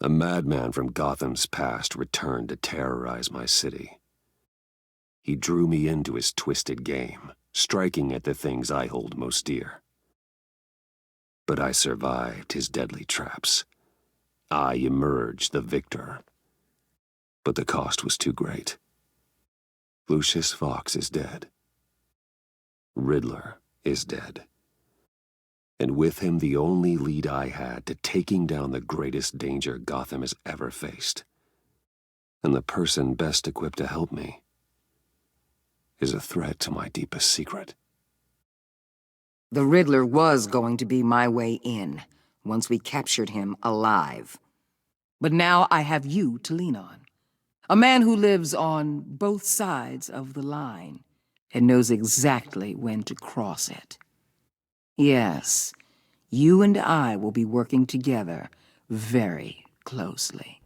A madman from Gotham's past returned to terrorize my city. He drew me into his twisted game, striking at the things I hold most dear. But I survived his deadly traps. I emerged the victor. But the cost was too great. Lucius Fox is dead. Riddler is dead. And with him the only lead I had to taking down the greatest danger Gotham has ever faced. And the person best equipped to help me is a threat to my deepest secret. The Riddler was going to be my way in, once we captured him alive. But now I have you to lean on. A man who lives on both sides of the line and knows exactly when to cross it. Yes, you and I will be working together very closely.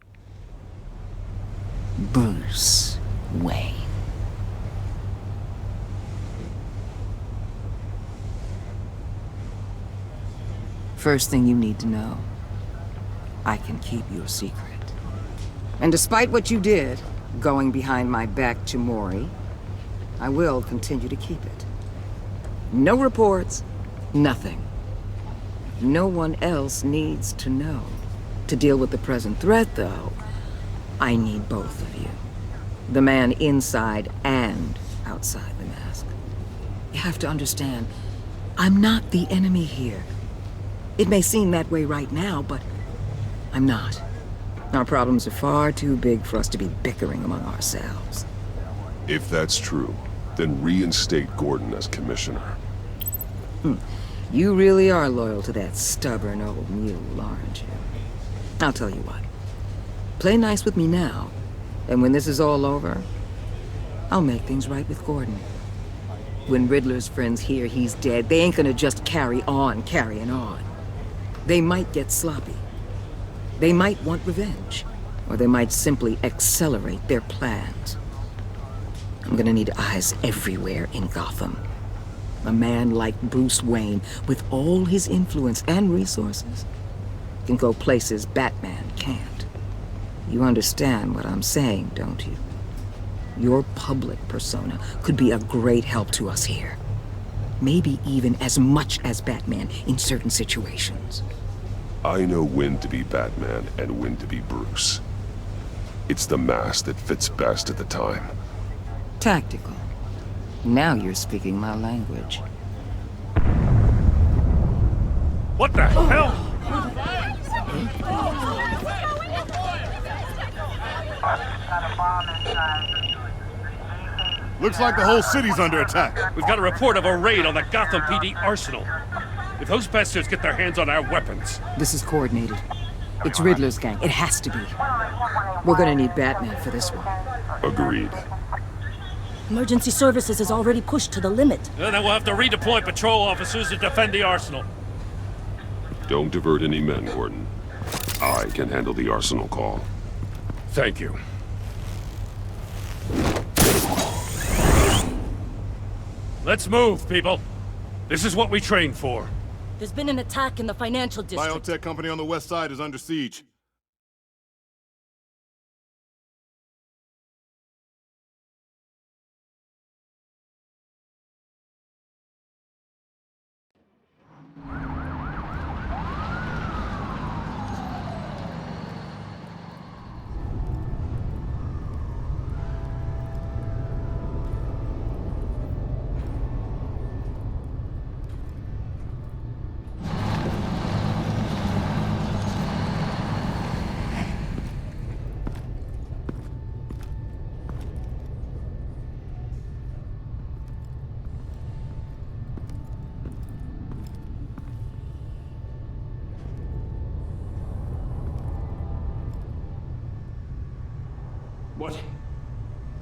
Bruce Wayne. First thing you need to know, I can keep your secret. And despite what you did, going behind my back to Maury, I will continue to keep it. No reports, nothing. No one else needs to know. To deal with the present threat, though, I need both of you. The man inside and outside the mask. You have to understand, I'm not the enemy here. It may seem that way right now, but I'm not. Our problems are far too big for us to be bickering among ourselves. If that's true, then reinstate Gordon as commissioner. You really are loyal to that stubborn old mule, aren't you? I'll tell you what. Play nice with me now, and when this is all over, I'll make things right with Gordon. When Riddler's friends hear he's dead, they ain't gonna just carry on carrying on. They might get sloppy. They might want revenge, or they might simply accelerate their plans. I'm gonna need eyes everywhere in Gotham. A man like Bruce Wayne, with all his influence and resources, can go places Batman can't. You understand what I'm saying, don't you? Your public persona could be a great help to us here. Maybe even as much as Batman in certain situations. I know when to be Batman and when to be Bruce. It's the mask that fits best at the time. Tactical. Now you're speaking my language. What the hell? Looks like the whole city's under attack. We've got a report of a raid on the Gotham PD arsenal. If those bastards get their hands on our weapons... This is coordinated. It's Riddler's gang. It has to be. We're gonna need Batman for this one. Agreed. Emergency services is already pushed to the limit. Then we'll have to redeploy patrol officers to defend the arsenal. Don't divert any men, Gordon. I can handle the arsenal call. Thank you. Let's move, people. This is what we trained for. There's been an attack in the financial district. Biotech company on the west side is under siege.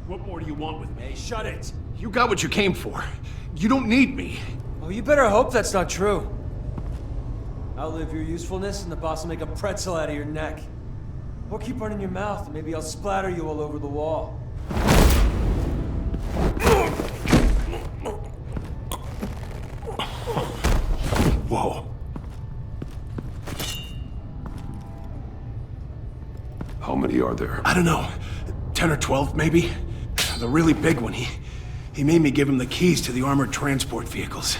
What more do you want with me? Hey, shut it! You got what you came for. You don't need me. Oh, you better hope that's not true. Outlive your usefulness and the boss will make a pretzel out of your neck. Or keep running your mouth and maybe I'll splatter you all over the wall. Whoa. How many are there? I don't know. 10 or 12, maybe? The really big one, he made me give him the keys to the armored transport vehicles.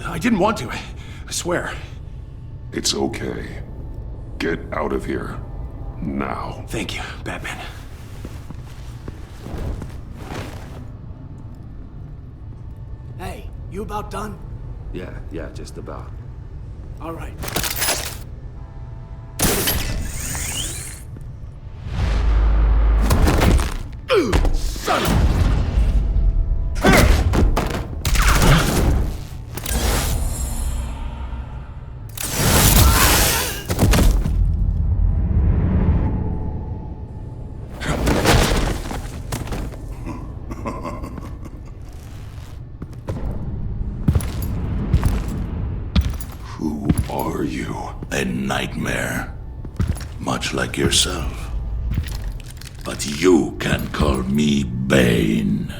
I didn't want to, I swear. It's okay. Get out of here. Now. Thank you, Batman. Hey, you about done? Yeah, just about. All right. Son of... Who are you? A nightmare. Much like yourself. But you can call me Bane.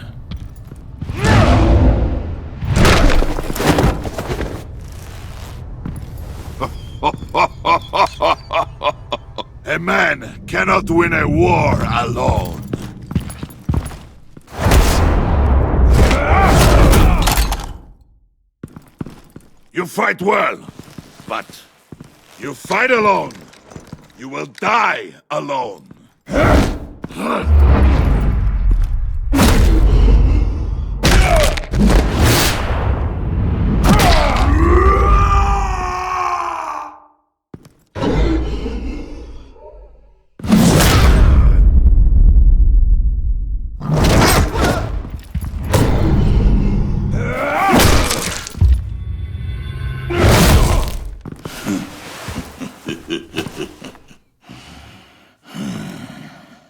A man cannot win a war alone. You fight well, but you fight alone. You will die alone.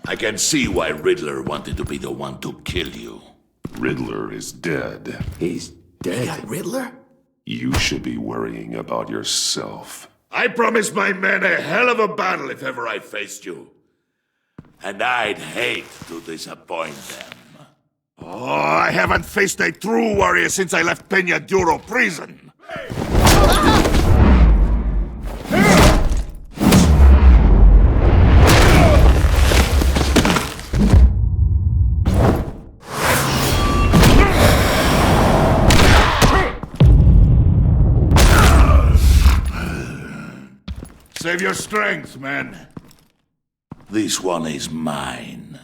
I can see why Riddler wanted to be the one to kill you. Riddler is dead. He's dead. That Riddler? You should be worrying about yourself. I promised my men a hell of a battle if ever I faced you. And I'd hate to disappoint them. Oh, I haven't faced a true warrior since I left Peña Duro prison. Save your strength, man. This one is mine.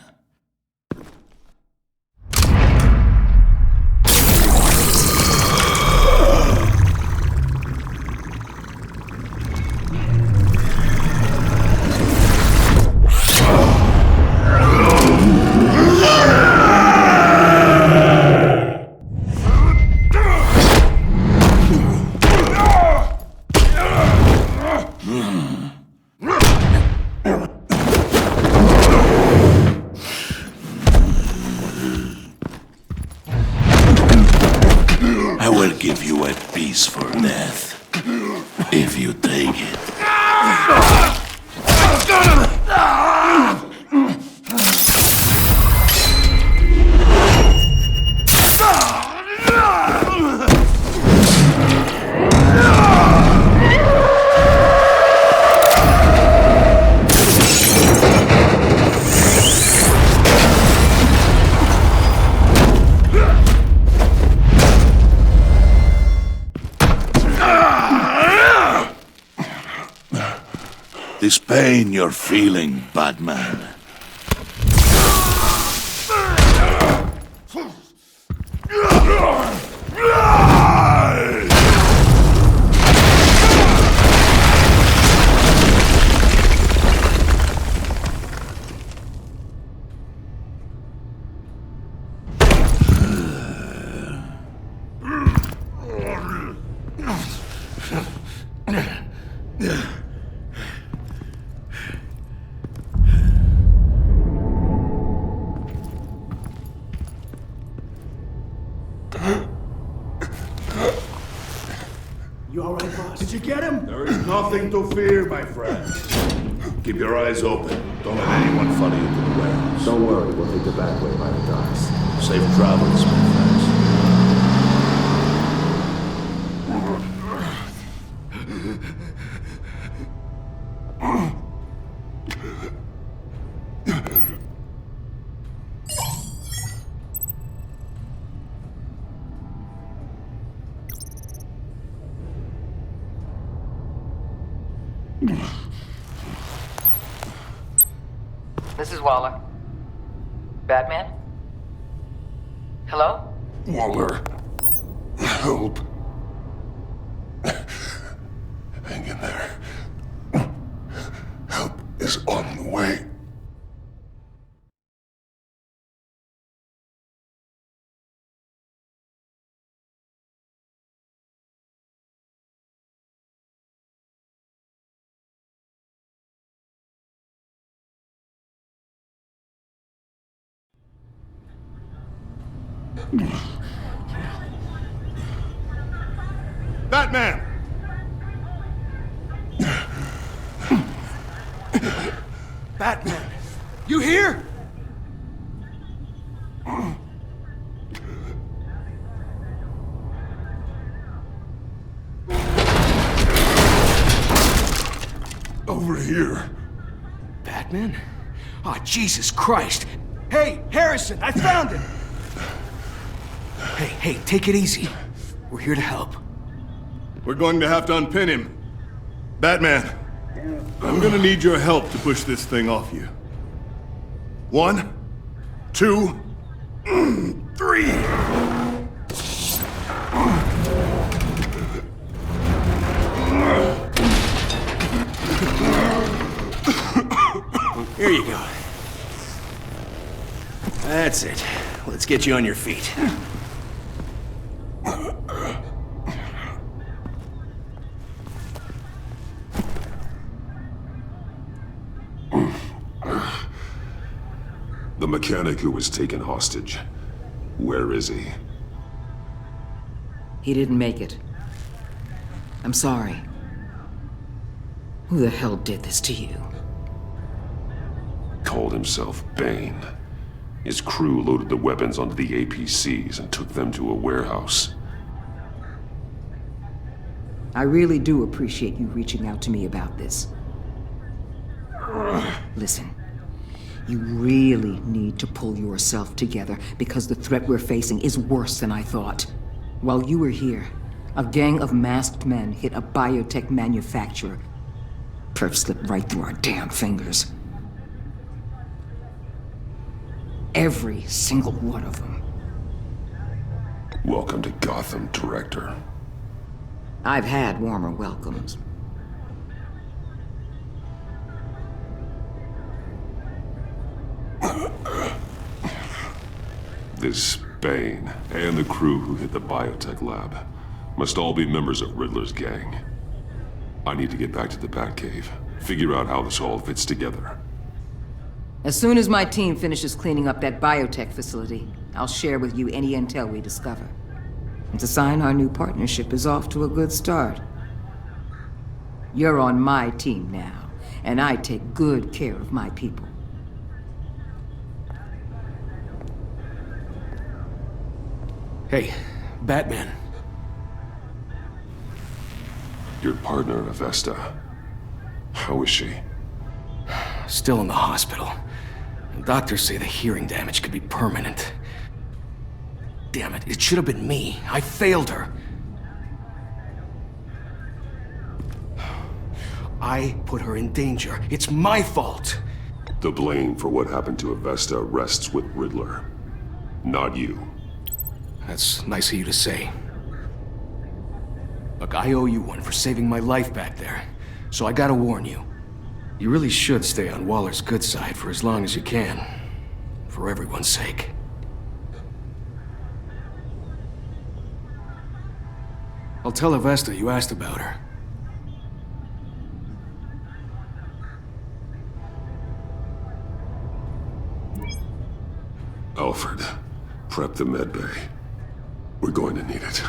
I will give you a piece for death, if you take it. This pain you're feeling, Batman. You all right, boss? Did you get him? There is nothing to fear, my friend. Keep your eyes open. Don't let anyone follow you to the warehouse. Don't worry, we'll take the back way by the docks. Safe travels, my friends. This is Waller. Batman? Hello? Waller. Help. Hang in there. Help is on the way. Batman! Batman! You here? Over here. Batman? Oh, Jesus Christ! Hey, Harrison, I found him! Hey, take it easy. We're here to help. We're going to have to unpin him. Batman, I'm gonna need your help to push this thing off you. 1, 2, 3. Here you go. That's it. Let's get you on your feet. The mechanic who was taken hostage. Where is he? He didn't make it. I'm sorry. Who the hell did this to you? Called himself Bane. His crew loaded the weapons onto the APCs and took them to a warehouse. I really do appreciate you reaching out to me about this. Listen, you really need to pull yourself together because the threat we're facing is worse than I thought. While you were here, a gang of masked men hit a biotech manufacturer. Perf slipped right through our damn fingers. Every single one of them. Welcome to Gotham, Director. I've had warmer welcomes. This Bane and the crew who hit the biotech lab must all be members of Riddler's gang. I need to get back to the Batcave, figure out how this all fits together. As soon as my team finishes cleaning up that biotech facility, I'll share with you any intel we discover. It's a sign our new partnership is off to a good start. You're on my team now, and I take good care of my people. Hey, Batman. Your partner, Avesta. How is she? Still in the hospital. Doctors say the hearing damage could be permanent. Damn it, it should have been me. I failed her. I put her in danger. It's my fault. The blame for what happened to Avesta rests with Riddler, not you. That's nice of you to say. Look, I owe you one for saving my life back there. So I gotta warn you. You really should stay on Waller's good side for as long as you can. For everyone's sake. I'll tell Avesta you asked about her. Alfred, prep the medbay. We're going to need it.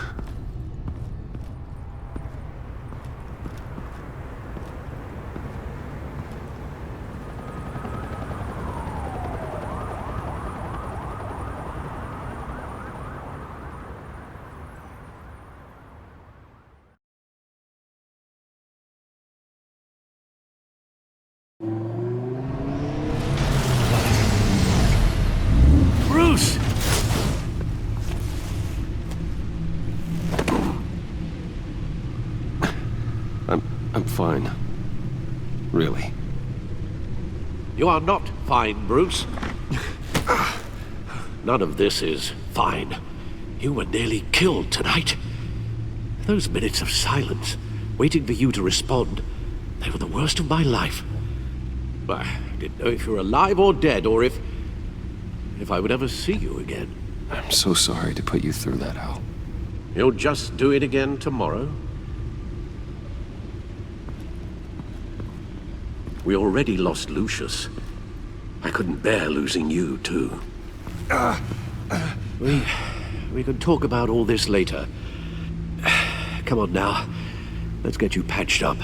Bruce! I'm fine. Really. You are not fine, Bruce. None of this is fine. You were nearly killed tonight. Those minutes of silence, waiting for you to respond, they were the worst of my life. I didn't know if you were alive or dead, or if I would ever see you again. I'm so sorry to put you through that, Al. You'll just do it again tomorrow? We already lost Lucius. I couldn't bear losing you, too. We can talk about all this later. Come on now. Let's get you patched up.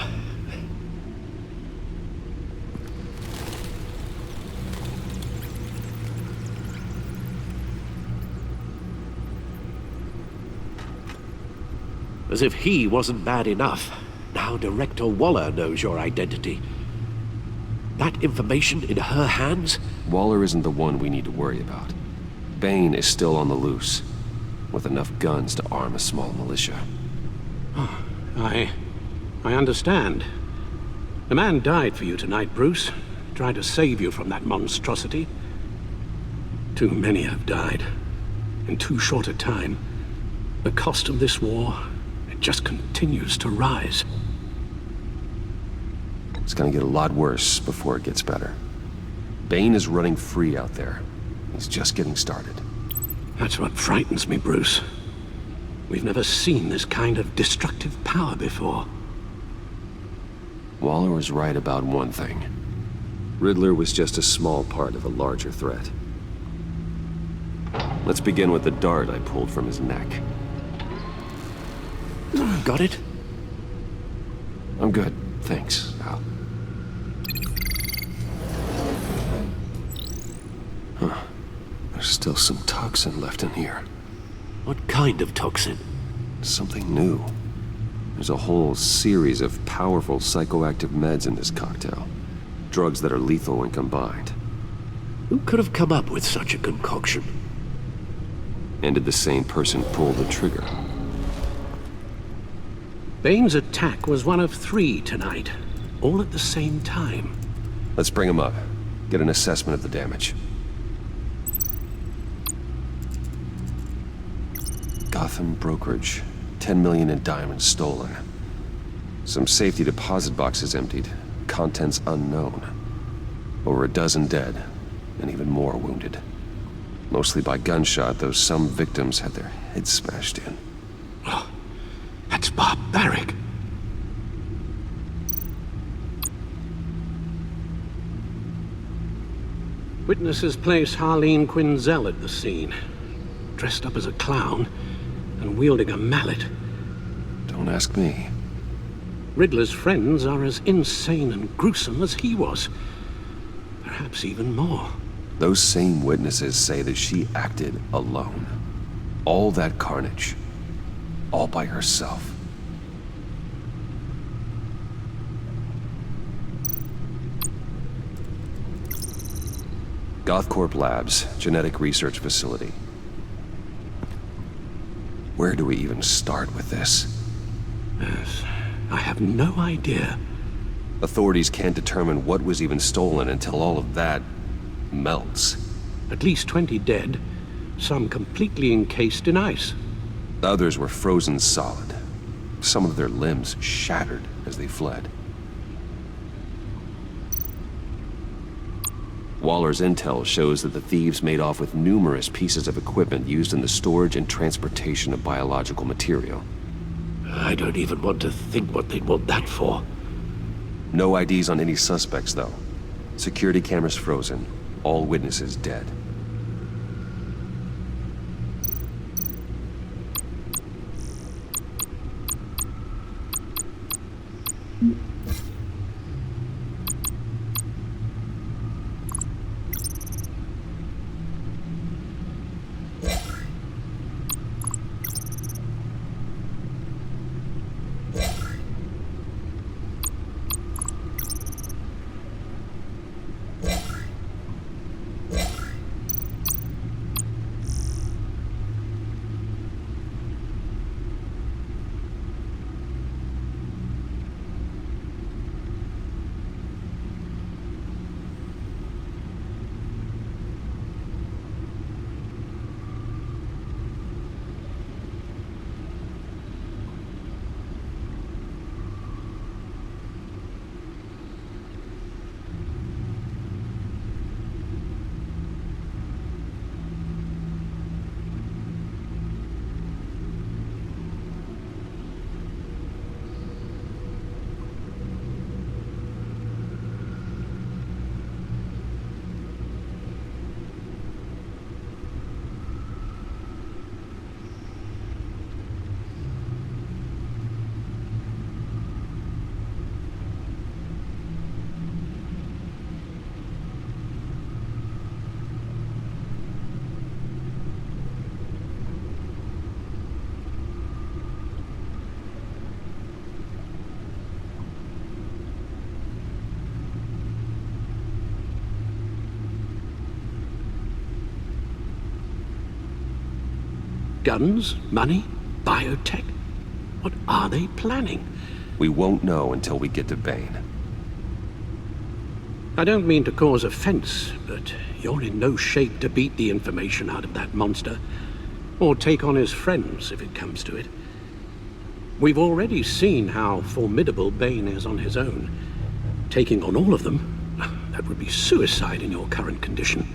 As if he wasn't bad enough, now Director Waller knows your identity. That information in her hands? Waller isn't the one we need to worry about. Bane is still on the loose, with enough guns to arm a small militia. Oh, I understand. The man died for you tonight, Bruce. Tried to save you from that monstrosity. Too many have died. In too short a time. The cost of this war, it just continues to rise. It's gonna get a lot worse before it gets better. Bane is running free out there. He's just getting started. That's what frightens me, Bruce. We've never seen this kind of destructive power before. Waller was right about one thing. Riddler was just a small part of a larger threat. Let's begin with the dart I pulled from his neck. Got it? I'm good, thanks, Al. Huh. There's still some toxin left in here. What kind of toxin? Something new. There's a whole series of powerful psychoactive meds in this cocktail. Drugs that are lethal when combined. Who could have come up with such a concoction? And did the same person pull the trigger? Bane's attack was one of 3 tonight, all at the same time. Let's bring him up. Get an assessment of the damage. Gotham brokerage. 10 million in diamonds stolen. Some safety deposit boxes emptied. Contents unknown. Over a dozen dead, and even more wounded. Mostly by gunshot, though some victims had their heads smashed in. Oh, that's barbaric. Witnesses place Harleen Quinzel at the scene, dressed up as a clown and wielding a mallet. Don't ask me. Riddler's friends are as insane and gruesome as he was. Perhaps even more. Those same witnesses say that she acted alone. All that carnage. All by herself. Gothcorp Labs, genetic research facility. Where do we even start with this? Yes, I have no idea. Authorities can't determine what was even stolen until all of that melts. At least 20 dead, some completely encased in ice. Others were frozen solid. Some of their limbs shattered as they fled. Waller's intel shows that the thieves made off with numerous pieces of equipment used in the storage and transportation of biological material. I don't even want to think what they'd want that for. No IDs on any suspects, though. Security cameras frozen. All witnesses dead. Guns? Money? Biotech? What are they planning? We won't know until we get to Bane. I don't mean to cause offense, but you're in no shape to beat the information out of that monster, or take on his friends if it comes to it. We've already seen how formidable Bane is on his own. Taking on all of them, that would be suicide in your current condition.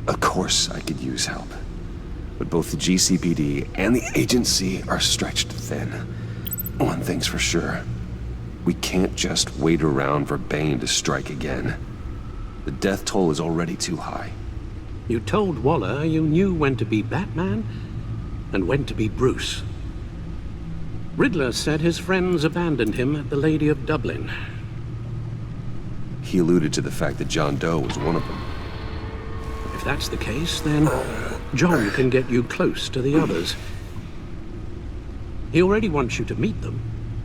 Of course I could use help. But both the GCPD and the agency are stretched thin. One thing's for sure. We can't just wait around for Bane to strike again. The death toll is already too high. You told Waller you knew when to be Batman and when to be Bruce. Riddler said his friends abandoned him at the Lady of Dublin. He alluded to the fact that John Doe was one of them. If that's the case, then John can get you close to the others. He already wants you to meet them.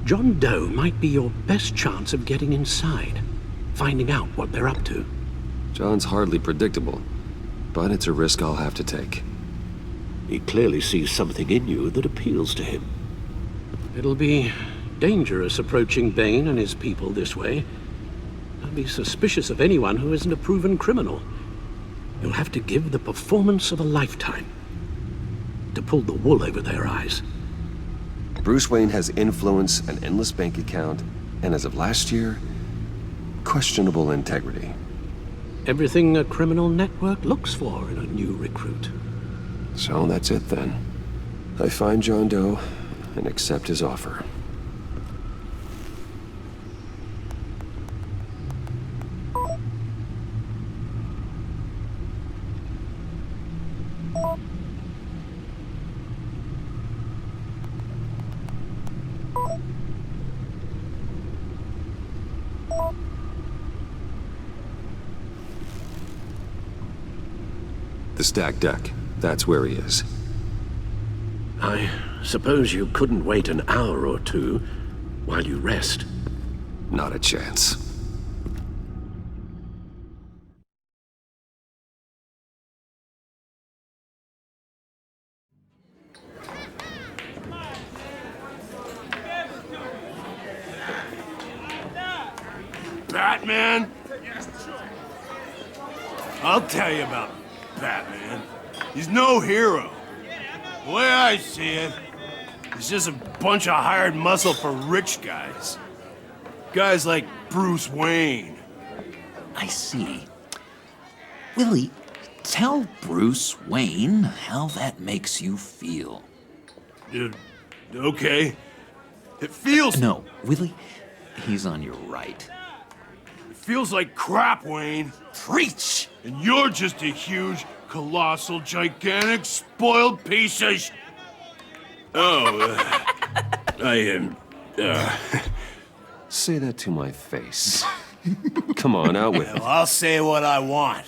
John Doe might be your best chance of getting inside, finding out what they're up to. John's hardly predictable, but it's a risk I'll have to take. He clearly sees something in you that appeals to him. It'll be dangerous approaching Bane and his people this way. I'd be suspicious of anyone who isn't a proven criminal. You'll have to give the performance of a lifetime to pull the wool over their eyes. Bruce Wayne has influence, an endless bank account, and as of last year, questionable integrity. Everything a criminal network looks for in a new recruit. So that's it then. I find John Doe and accept his offer. The stacked deck. That's where he is. I suppose you couldn't wait an hour or two while you rest. Not a chance. Batman? I'll tell you about Batman. He's no hero. The way I see it, he's just a bunch of hired muscle for rich guys. Guys like Bruce Wayne. I see. Willie, tell Bruce Wayne how that makes you feel. Okay. It feels... No, Willie, he's on your right. It feels like crap, Wayne. Preach! And you're just a huge, colossal, gigantic, spoiled piece of Say that to my face. Come on, out with it. Well, I'll say what I want.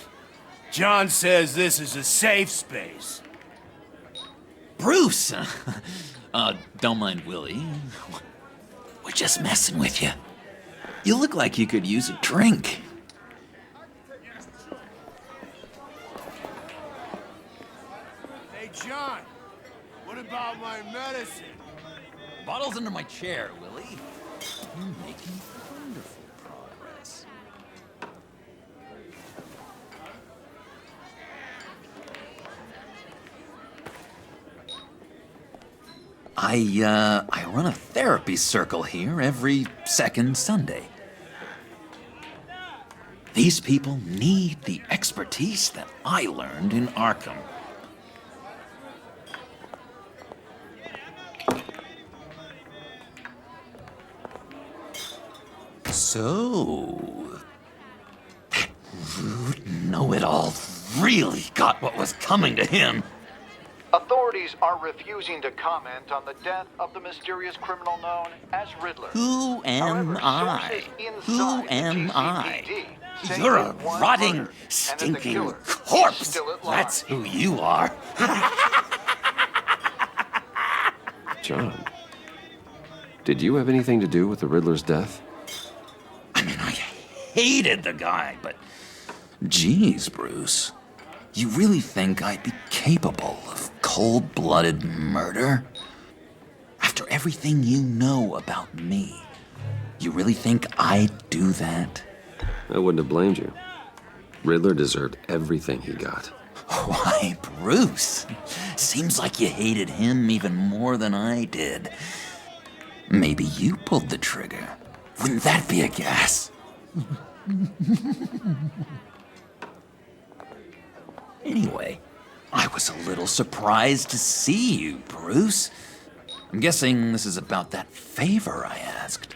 John says this is a safe space. Bruce! Don't mind Willie. We're just messing with you. You look like you could use a drink. Hey, John, what about my medicine? Bottle's under my chair, Willie. You're making wonderful progress. I run a therapy circle here every second Sunday. These people need the expertise that I learned in Arkham. So, that rude know-it-all really got what was coming to him. Authorities are refusing to comment on the death of the mysterious criminal known as Riddler. Who am However, I? sources Who inside the am I? GCPD say You're a that one rotting, murdered, and that the stinking killer corpse. is still at large. That's who you are. John, did you have anything to do with the Riddler's death? I mean, I hated the guy, but... Geez, Bruce. You really think I'd be capable of cold-blooded murder? After everything you know about me, you really think I'd do that? I wouldn't have blamed you. Riddler deserved everything he got. Why, Bruce? Seems like you hated him even more than I did. Maybe you pulled the trigger. Wouldn't that be a gas? Anyway, I was a little surprised to see you, Bruce. I'm guessing this is about that favor I asked.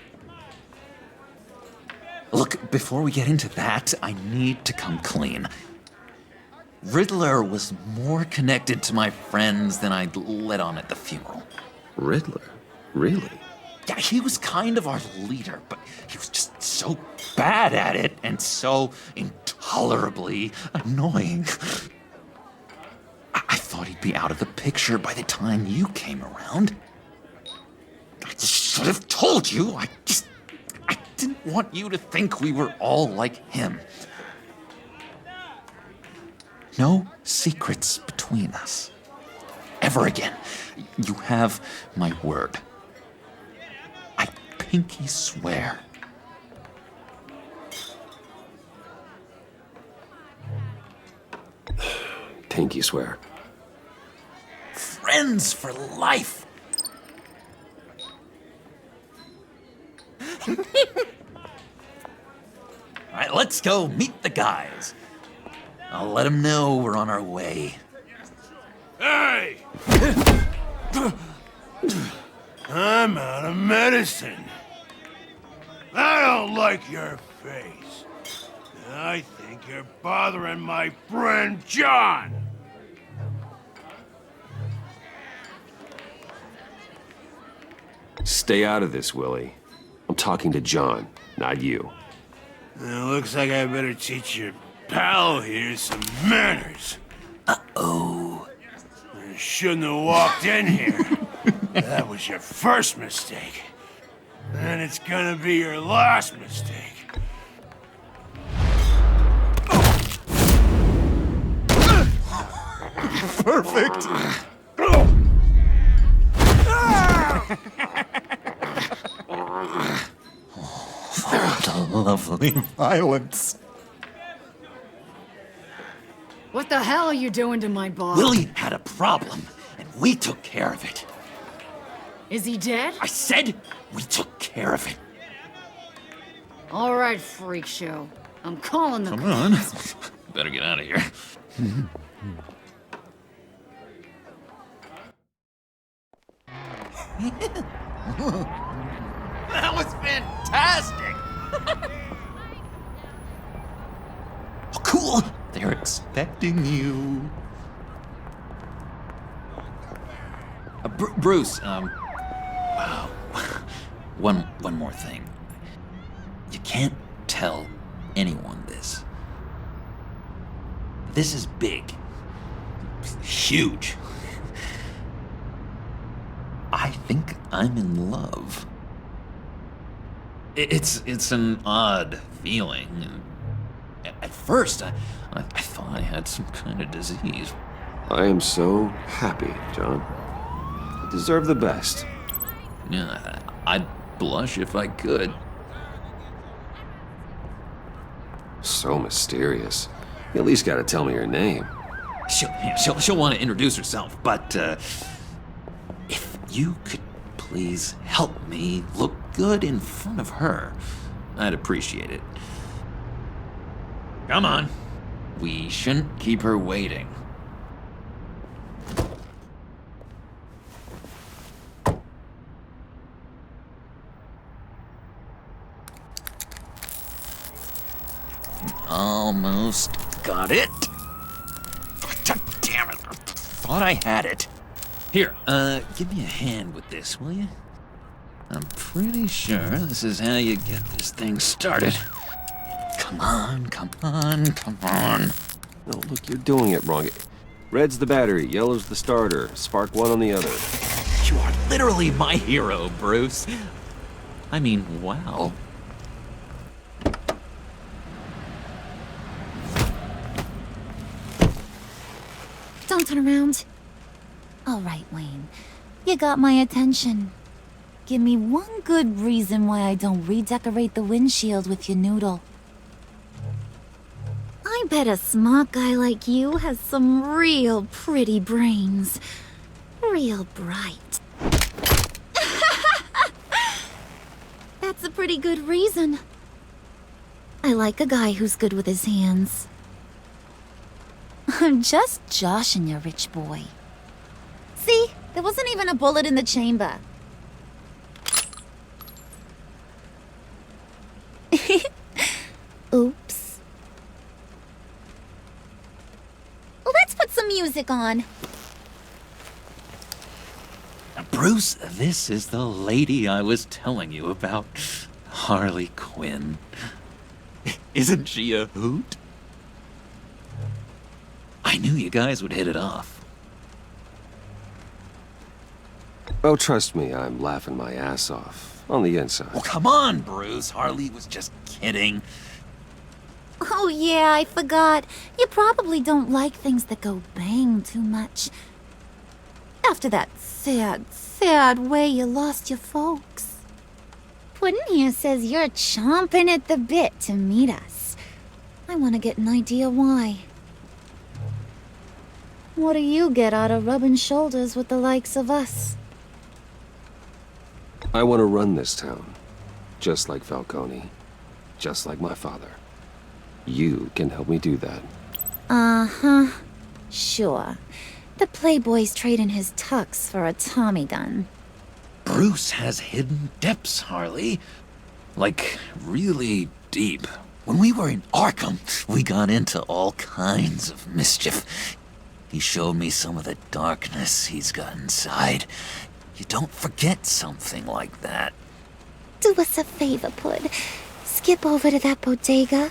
Look, before we get into that, I need to come clean. Riddler was more connected to my friends than I'd let on at the funeral. Riddler? Really? Yeah, he was kind of our leader, but he was just so bad at it and so intolerably annoying. I thought he'd be out of the picture by the time you came around. I should have told you. I didn't want you to think we were all like him. No secrets between us. Ever again. You have my word. I pinky swear. Pinky swear. Friends for life. All right, let's go meet the guys. I'll let them know we're on our way. Hey! I'm out of medicine. I don't like your face. I think you're bothering my friend John. Stay out of this, Willie. I'm talking to John, not you. It looks like I better teach your pal here some manners. Uh-oh. You shouldn't have walked in here. That was your first mistake. And it's gonna be your last mistake. Perfect! Oh, lovely violence. What the hell are you doing to my boss? Willie had a problem, and we took care of it. Is he dead? I said we took care of it. All right, freak show. I'm calling the Come on. Better get out of here. That was fantastic! Oh, cool! They're expecting you. Bruce, wow. One more thing. You can't tell anyone this. This is big. Huge. I think I'm in love. It's an odd feeling. At first, I thought I had some kind of disease. I am so happy, John. You deserve the best. Yeah, I'd blush if I could. So mysterious. You at least gotta tell me your name. She'll want to introduce herself, but if you could please help me look good in front of her, I'd appreciate it. Come on. We shouldn't keep her waiting. Almost got it. God damn it. I thought I had it. Here, give me a hand with this, will you? I'm pretty sure this is how you get this thing started. Come on, come on, come on. No, look, you're doing it wrong. Red's the battery, yellow's the starter, spark one on the other. You are literally my hero, Bruce. I mean, wow. Don't turn around. All right, Wayne. You got my attention. Give me one good reason why I don't redecorate the windshield with your noodle. I bet a smart guy like you has some real pretty brains. Real bright. That's a pretty good reason. I like a guy who's good with his hands. I'm just joshing you, rich boy. See? There wasn't even a bullet in the chamber. Oops. Let's put some music on. Bruce, this is the lady I was telling you about. Harley Quinn. Isn't she a hoot? I knew you guys would hit it off. Oh, trust me, I'm laughing my ass off. On the inside. Well, come on, Bruce. Harley was just kidding. Oh yeah, I forgot. You probably don't like things that go bang too much. After that sad way you lost your folks. Puddin' here says you're chomping at the bit to meet us. I want to get an idea why. What do you get out of rubbing shoulders with the likes of us? I want to run this town. Just like Falcone. Just like my father. You can help me do that. Uh-huh. Sure. The playboy's trading his tux for a Tommy gun. Bruce has hidden depths, Harley. Like, really deep. When we were in Arkham, we got into all kinds of mischief. He showed me some of the darkness he's got inside. You don't forget something like that. Do us a favor, Pud. Skip over to that bodega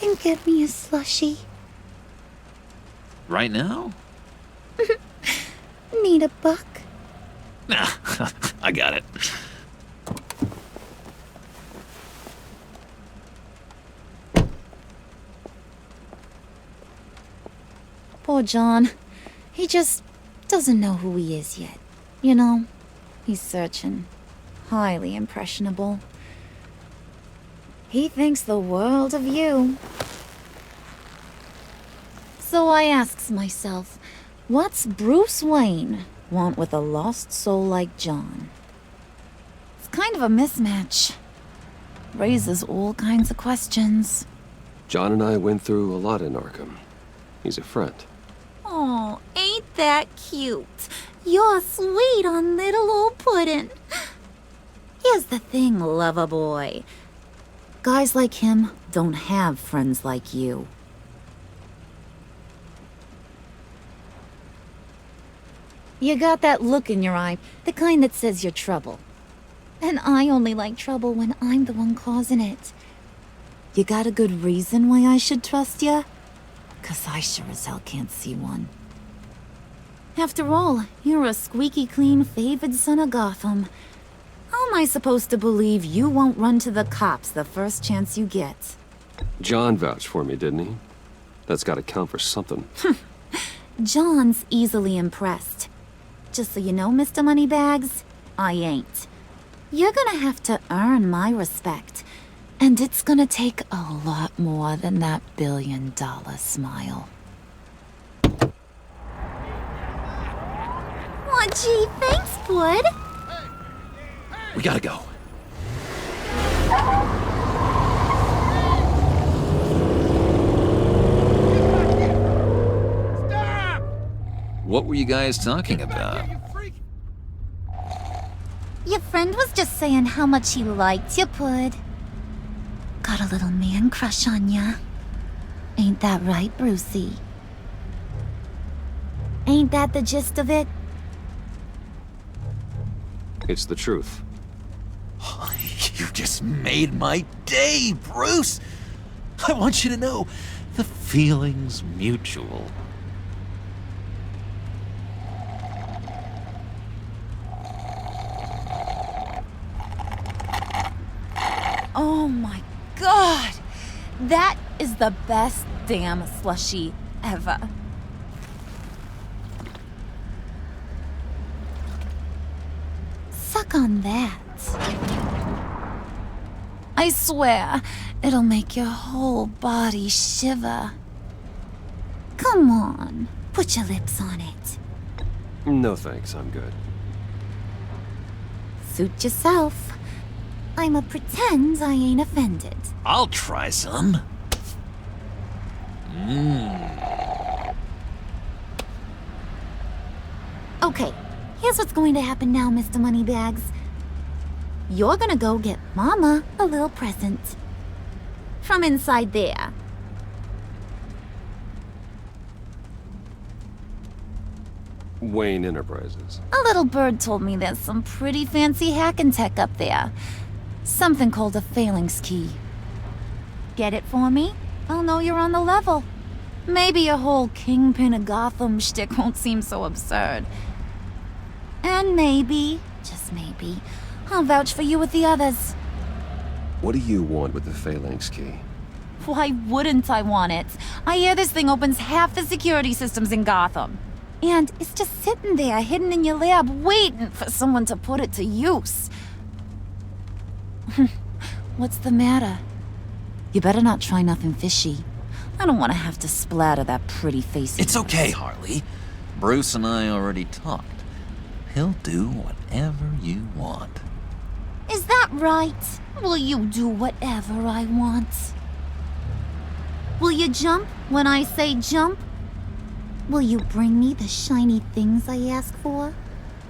and get me a slushie. Right now? Need a buck? Nah, I got it. Poor John. He just doesn't know who he is yet. You know, he's searching. Highly impressionable. He thinks the world of you. So I asks myself, what's Bruce Wayne want with a lost soul like John? It's kind of a mismatch. Raises all kinds of questions. John and I went through a lot in Arkham. He's a friend. Oh, ain't that cute? You're sweet on little old Puddin'. Here's the thing, lover boy. Guys like him don't have friends like you. You got that look in your eye, the kind that says you're trouble. And I only like trouble when I'm the one causing it. You got a good reason why I should trust you? 'Cause I sure as hell can't see one. After all, you're a squeaky clean favored son of Gotham. How am I supposed to believe you won't run to the cops the first chance you get? John vouched for me, didn't he? That's gotta count for something. John's easily impressed. Just so you know, Mr. Moneybags, I ain't. You're gonna have to earn my respect. And it's gonna take a lot more than that billion-dollar smile. Aw, gee, thanks, Bud. We gotta go. Stop! What were you guys talking about? Your friend was just saying how much he liked you, Bud. Got a little man crush on ya. Ain't that right, Brucey? Ain't that the gist of it? It's the truth. You just made my day, Bruce! I want you to know, the feeling's mutual. Oh my god! That is the best damn slushie ever. Work on that. I swear, it'll make your whole body shiver. Come on, put your lips on it. No thanks, I'm good. Suit yourself. I'ma pretend I ain't offended. I'll try some. Okay, here's what's going to happen now, Mr. Moneybags. You're gonna go get Mama a little present. From inside there. Wayne Enterprises. A little bird told me there's some pretty fancy hacking tech up there. Something called a phalanx key. Get it for me? I'll know you're on the level. Maybe your whole Kingpin of Gotham shtick won't seem so absurd. And maybe, just maybe, I'll vouch for you with the others. What do you want with the phalanx key? Why wouldn't I want it? I hear this thing opens half the security systems in Gotham. And it's just sitting there, hidden in your lab, waiting for someone to put it to use. What's the matter? You better not try nothing fishy. I don't want to have to splatter that pretty face. It's okay, Harley. Bruce and I already talked. He'll do whatever you want. Is that right? Will you do whatever I want? Will you jump when I say jump? Will you bring me the shiny things I ask for?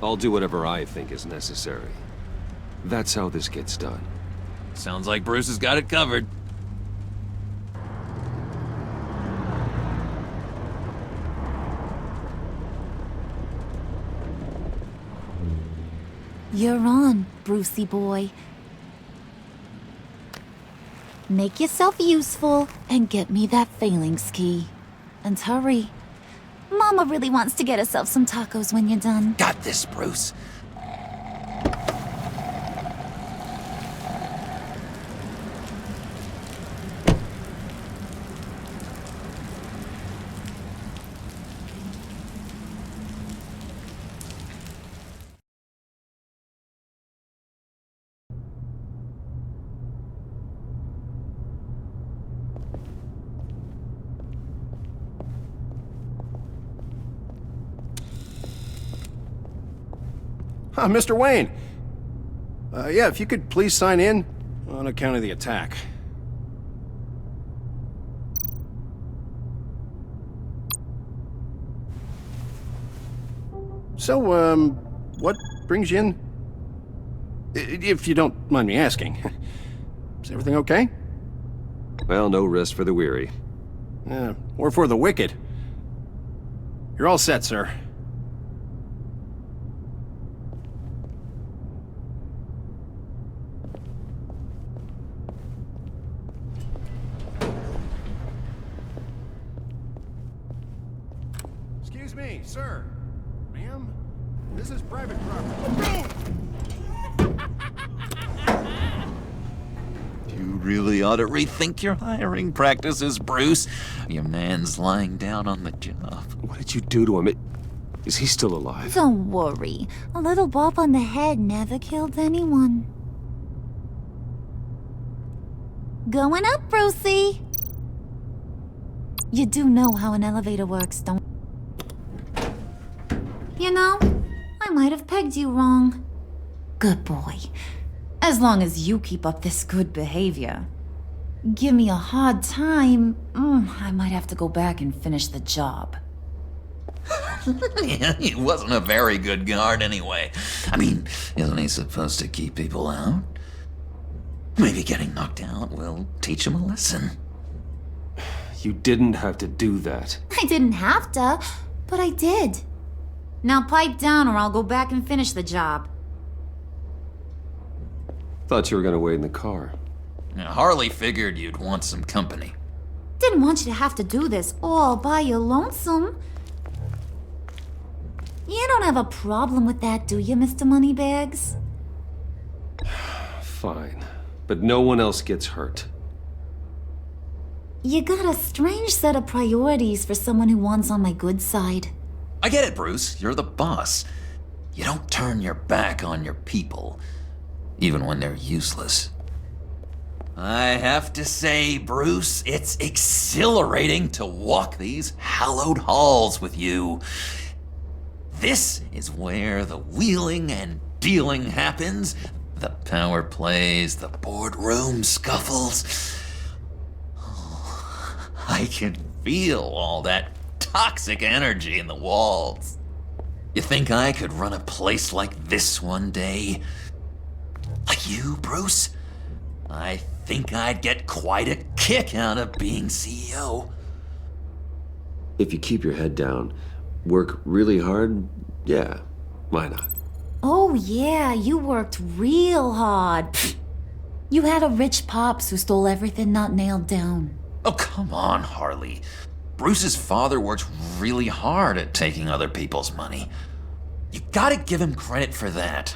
I'll do whatever I think is necessary. That's how this gets done. Sounds like Bruce has got it covered. You're on, Brucey boy. Make yourself useful and get me that phalanx key. And hurry. Mama really wants to get herself some tacos when you're done. Got this, Bruce. Mr. Wayne. Yeah, if you could please sign in on account of the attack. So, what brings you in? If you don't mind me asking. Is everything okay? Well, no rest for the weary. Or for the wicked. You're all set, sir. Excuse me, sir. Ma'am, this is private property. You really ought to rethink your hiring practices, Bruce. Your man's lying down on the job. What did you do to him? Is he still alive? Don't worry. A little bump on the head never killed anyone. Going up, Brucey. You do know how an elevator works, don't you? You know, I might have pegged you wrong. Good boy. As long as you keep up this good behavior. Give me a hard time, I might have to go back and finish the job. He wasn't a very good guard anyway. I mean, isn't he supposed to keep people out? Maybe getting knocked out will teach him a lesson. You didn't have to do that. I didn't have to, but I did. Now pipe down or I'll go back and finish the job. Thought you were gonna wait in the car. Now, Harley figured you'd want some company. Didn't want you to have to do this all by your lonesome. You don't have a problem with that, do you, Mr. Moneybags? Fine. But no one else gets hurt. You got a strange set of priorities for someone who wants on my good side. I get it, Bruce. You're the boss. You don't turn your back on your people, even when they're useless. I have to say, Bruce, it's exhilarating to walk these hallowed halls with you. This is where the wheeling and dealing happens, the power plays, the boardroom scuffles. I can feel all that toxic energy in the walls. You think I could run a place like this one day? Like you, Bruce? I think I'd get quite a kick out of being CEO. If you keep your head down, work really hard, yeah, why not? Oh yeah, you worked real hard. Pfft. You had a rich pops who stole everything not nailed down. Oh, come on, Harley. Bruce's father worked really hard at taking other people's money. You gotta give him credit for that.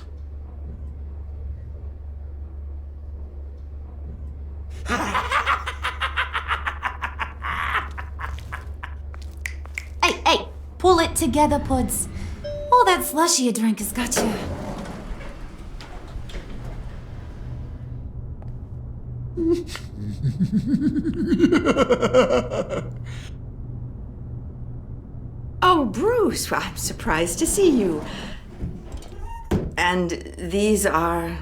Hey, pull it together, Puds. All that slushy you drank has got you. Oh, Bruce, well, I'm surprised to see you. And these are...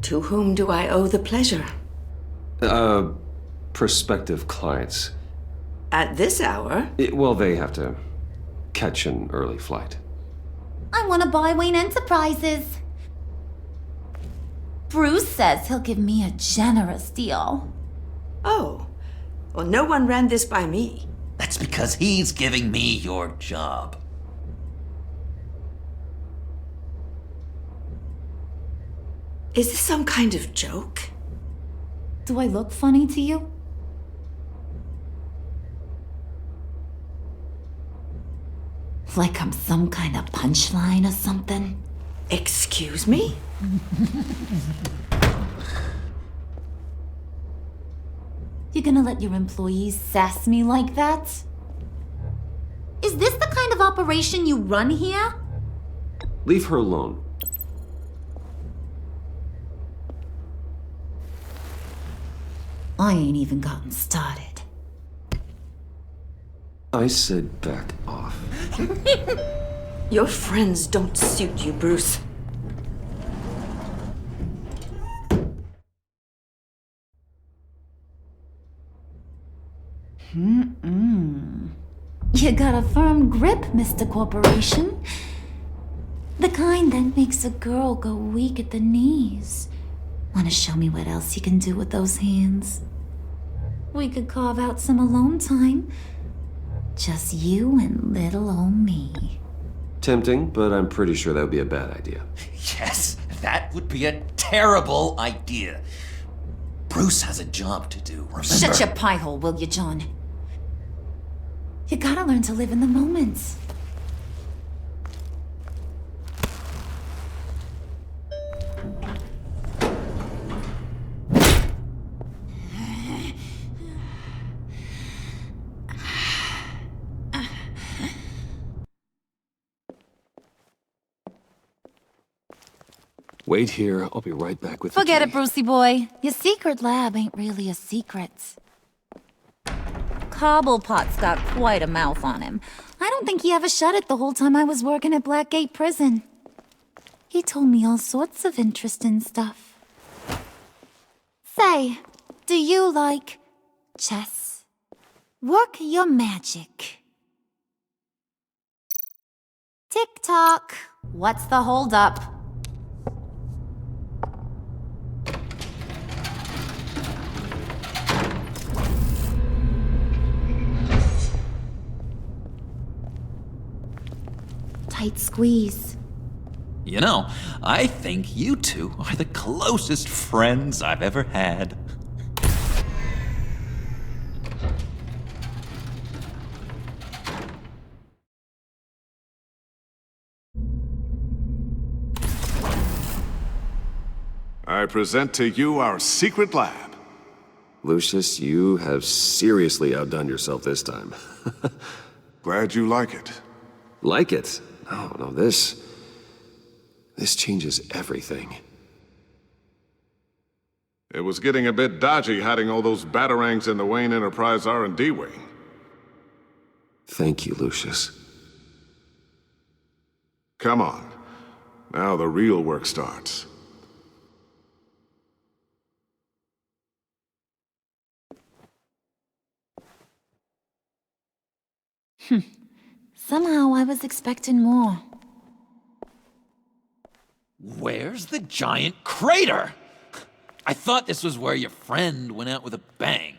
To whom do I owe the pleasure? Prospective clients. At this hour? Well, they have to catch an early flight. I want to buy Wayne Enterprises. Bruce says he'll give me a generous deal. Oh, well, no one ran this by me. That's because he's giving me your job. Is this some kind of joke? Do I look funny to you? Like I'm some kind of punchline or something? Excuse me? You gonna let your employees sass me like that? Is this the kind of operation you run here? Leave her alone. I ain't even gotten started. I said back off. Your friends don't suit you, Bruce. You got a firm grip, Mr. Corporation. The kind that makes a girl go weak at the knees. Wanna show me what else you can do with those hands? We could carve out some alone time. Just you and little old me. Tempting, but I'm pretty sure that would be a bad idea. Yes, that would be a terrible idea. Bruce has a job to do, remember? Shut your pie hole, will you, John? You gotta learn to live in the moment. Wait here, I'll be right back with Forget the it, Brucey boy. Your secret lab ain't really a secret. Cobblepot's got quite a mouth on him. I don't think he ever shut it the whole time I was working at Blackgate Prison. He told me all sorts of interesting stuff. Say, do you like chess? Work your magic. Tick-tock. What's the holdup? Tight squeeze. You know, I think you two are the closest friends I've ever had. I present to you our secret lab. Lucius, you have seriously outdone yourself this time. Glad you like it. Like it? No, this changes everything. It was getting a bit dodgy hiding all those batarangs in the Wayne Enterprise R&D wing. Thank you, Lucius. Come on. Now the real work starts. Somehow I was expecting more. Where's the giant crater? I thought this was where your friend went out with a bang.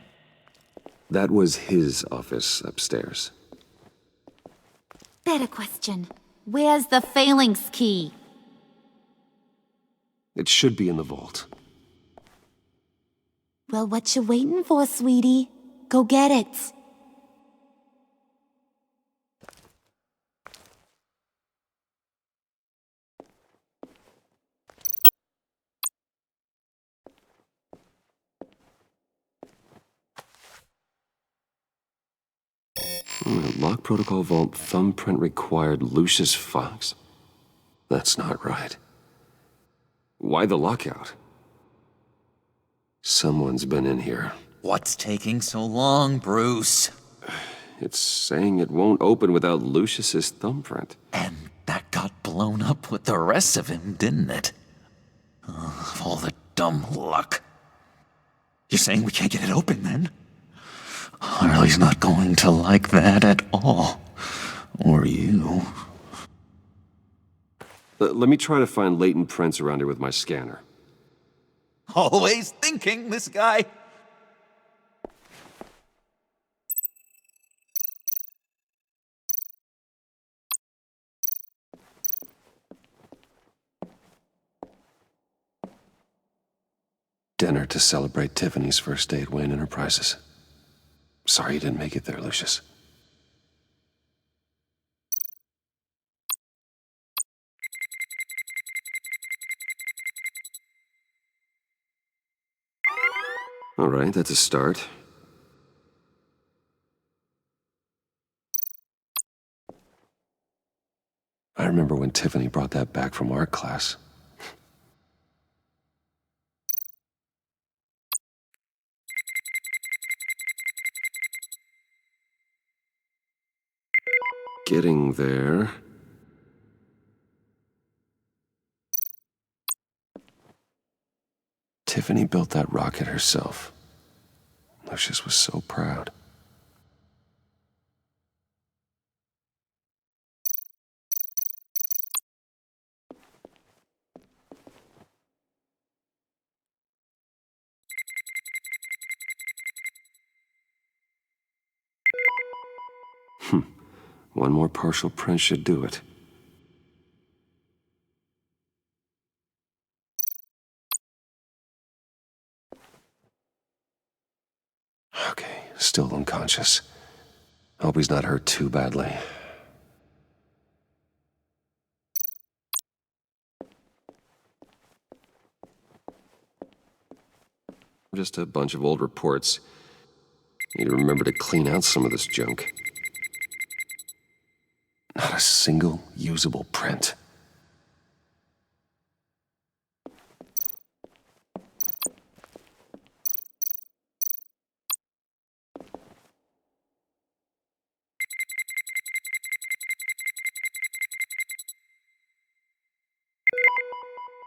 That was his office upstairs. Better question. Where's the phalanx key? It should be in the vault. Well, what you waiting for, sweetie? Go get it. Lock protocol vault thumbprint required Lucius Fox? That's not right. Why the lockout? Someone's been in here. What's taking so long, Bruce? It's saying it won't open without Lucius's thumbprint. And that got blown up with the rest of him, didn't it? All the dumb luck. You're saying we can't get it open, then? Harley's not going to like that at all. Or you. Let me try to find latent prints around here with my scanner. Always thinking, this guy. Dinner to celebrate Tiffany's first day at Wayne Enterprises. Sorry you didn't make it there, Lucius. All right, that's a start. I remember when Tiffany brought that back from art class. Getting there. Tiffany built that rocket herself. Lucius was so proud. One more partial print should do it. Okay, still unconscious. Hope he's not hurt too badly. Just a bunch of old reports. Need to remember to clean out some of this junk. Not a single usable print.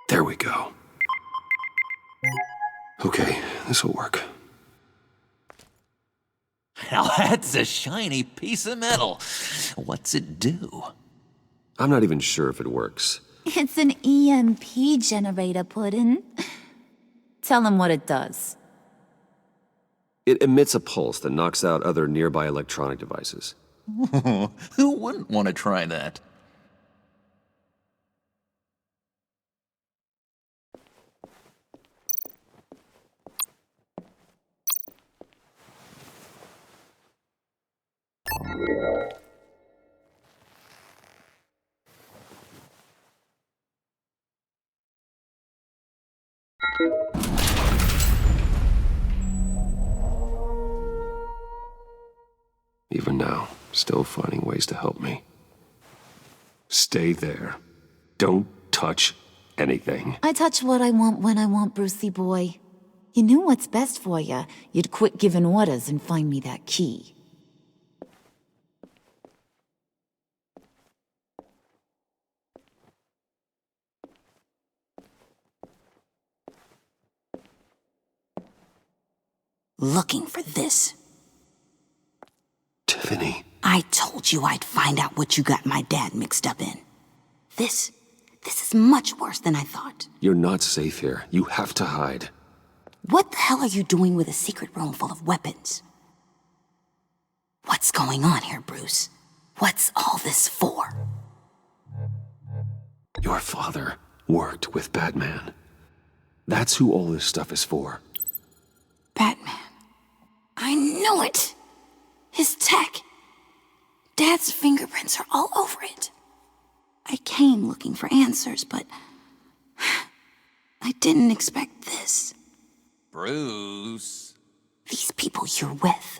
There we go. Okay, this'll work. Now that's a shiny piece of metal. What's it do? I'm not even sure if it works. It's an EMP generator, Puddin'. Tell him what it does. It emits a pulse that knocks out other nearby electronic devices. Who wouldn't want to try that? Even now, still finding ways to help me. Stay there. Don't touch anything. I touch what I want when I want, Brucey boy. You knew what's best for you. You'd quit giving orders and find me that key. Looking for this. Tiffany. I told you I'd find out what you got my dad mixed up in. This is much worse than I thought. You're not safe here. You have to hide. What the hell are you doing with a secret room full of weapons? What's going on here, Bruce? What's all this for? Your father worked with Batman. That's who all this stuff is for. Batman. I knew it! His tech. Dad's fingerprints are all over it. I came looking for answers, but I didn't expect this. Bruce. These people you're with.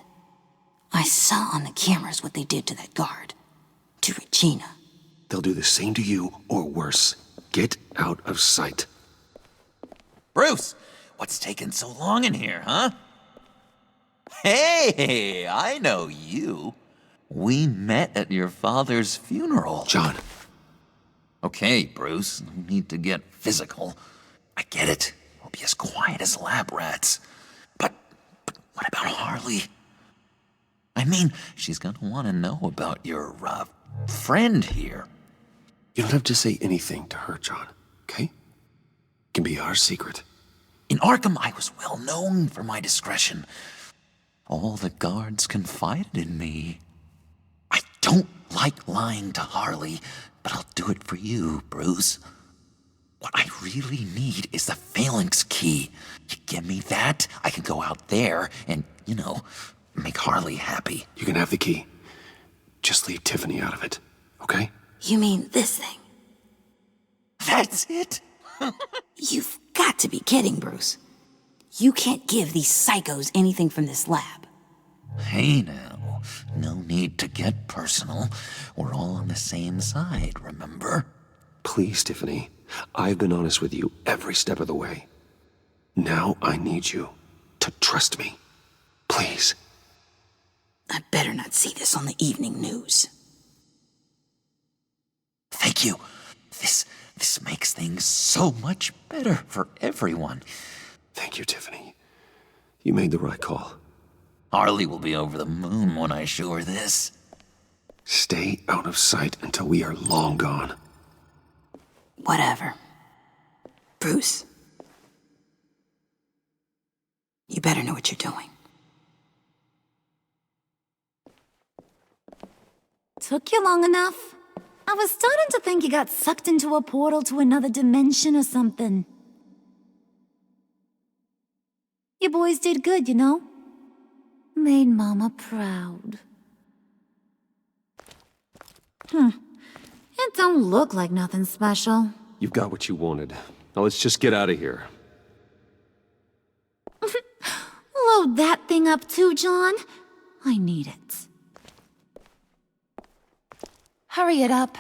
I saw on the cameras what they did to that guard. To Regina. They'll do the same to you, or worse. Get out of sight. Bruce, what's taking so long in here, huh? Hey, I know you. We met at your father's funeral. John. Okay, Bruce, no need to get physical. I get it. We'll be as quiet as lab rats. But what about Harley? I mean, she's gonna want to know about your, friend here. You don't have to say anything to her, John, okay? It can be our secret. In Arkham, I was well known for my discretion. All the guards confided in me. I don't like lying to Harley, but I'll do it for you, Bruce. What I really need is the phalanx key. You give me that, I can go out there and, make Harley happy. You can have the key. Just leave Tiffany out of it, okay? You mean this thing? That's it? You've got to be kidding, Bruce. You can't give these psychos anything from this lab. Hey now, no need to get personal. We're all on the same side, remember? Please, Tiffany. I've been honest with you every step of the way. Now I need you to trust me. Please. I better not see this on the evening news. Thank you. This makes things so much better for everyone. Thank you, Tiffany. You made the right call. Harley will be over the moon when I show her this. Stay out of sight until we are long gone. Whatever. Bruce. You better know what you're doing. Took you long enough? I was starting to think you got sucked into a portal to another dimension or something. You boys did good, Made Mama proud. It don't look like nothing special. You've got what you wanted. Now let's just get out of here. Load that thing up too, John. I need it. Hurry it up.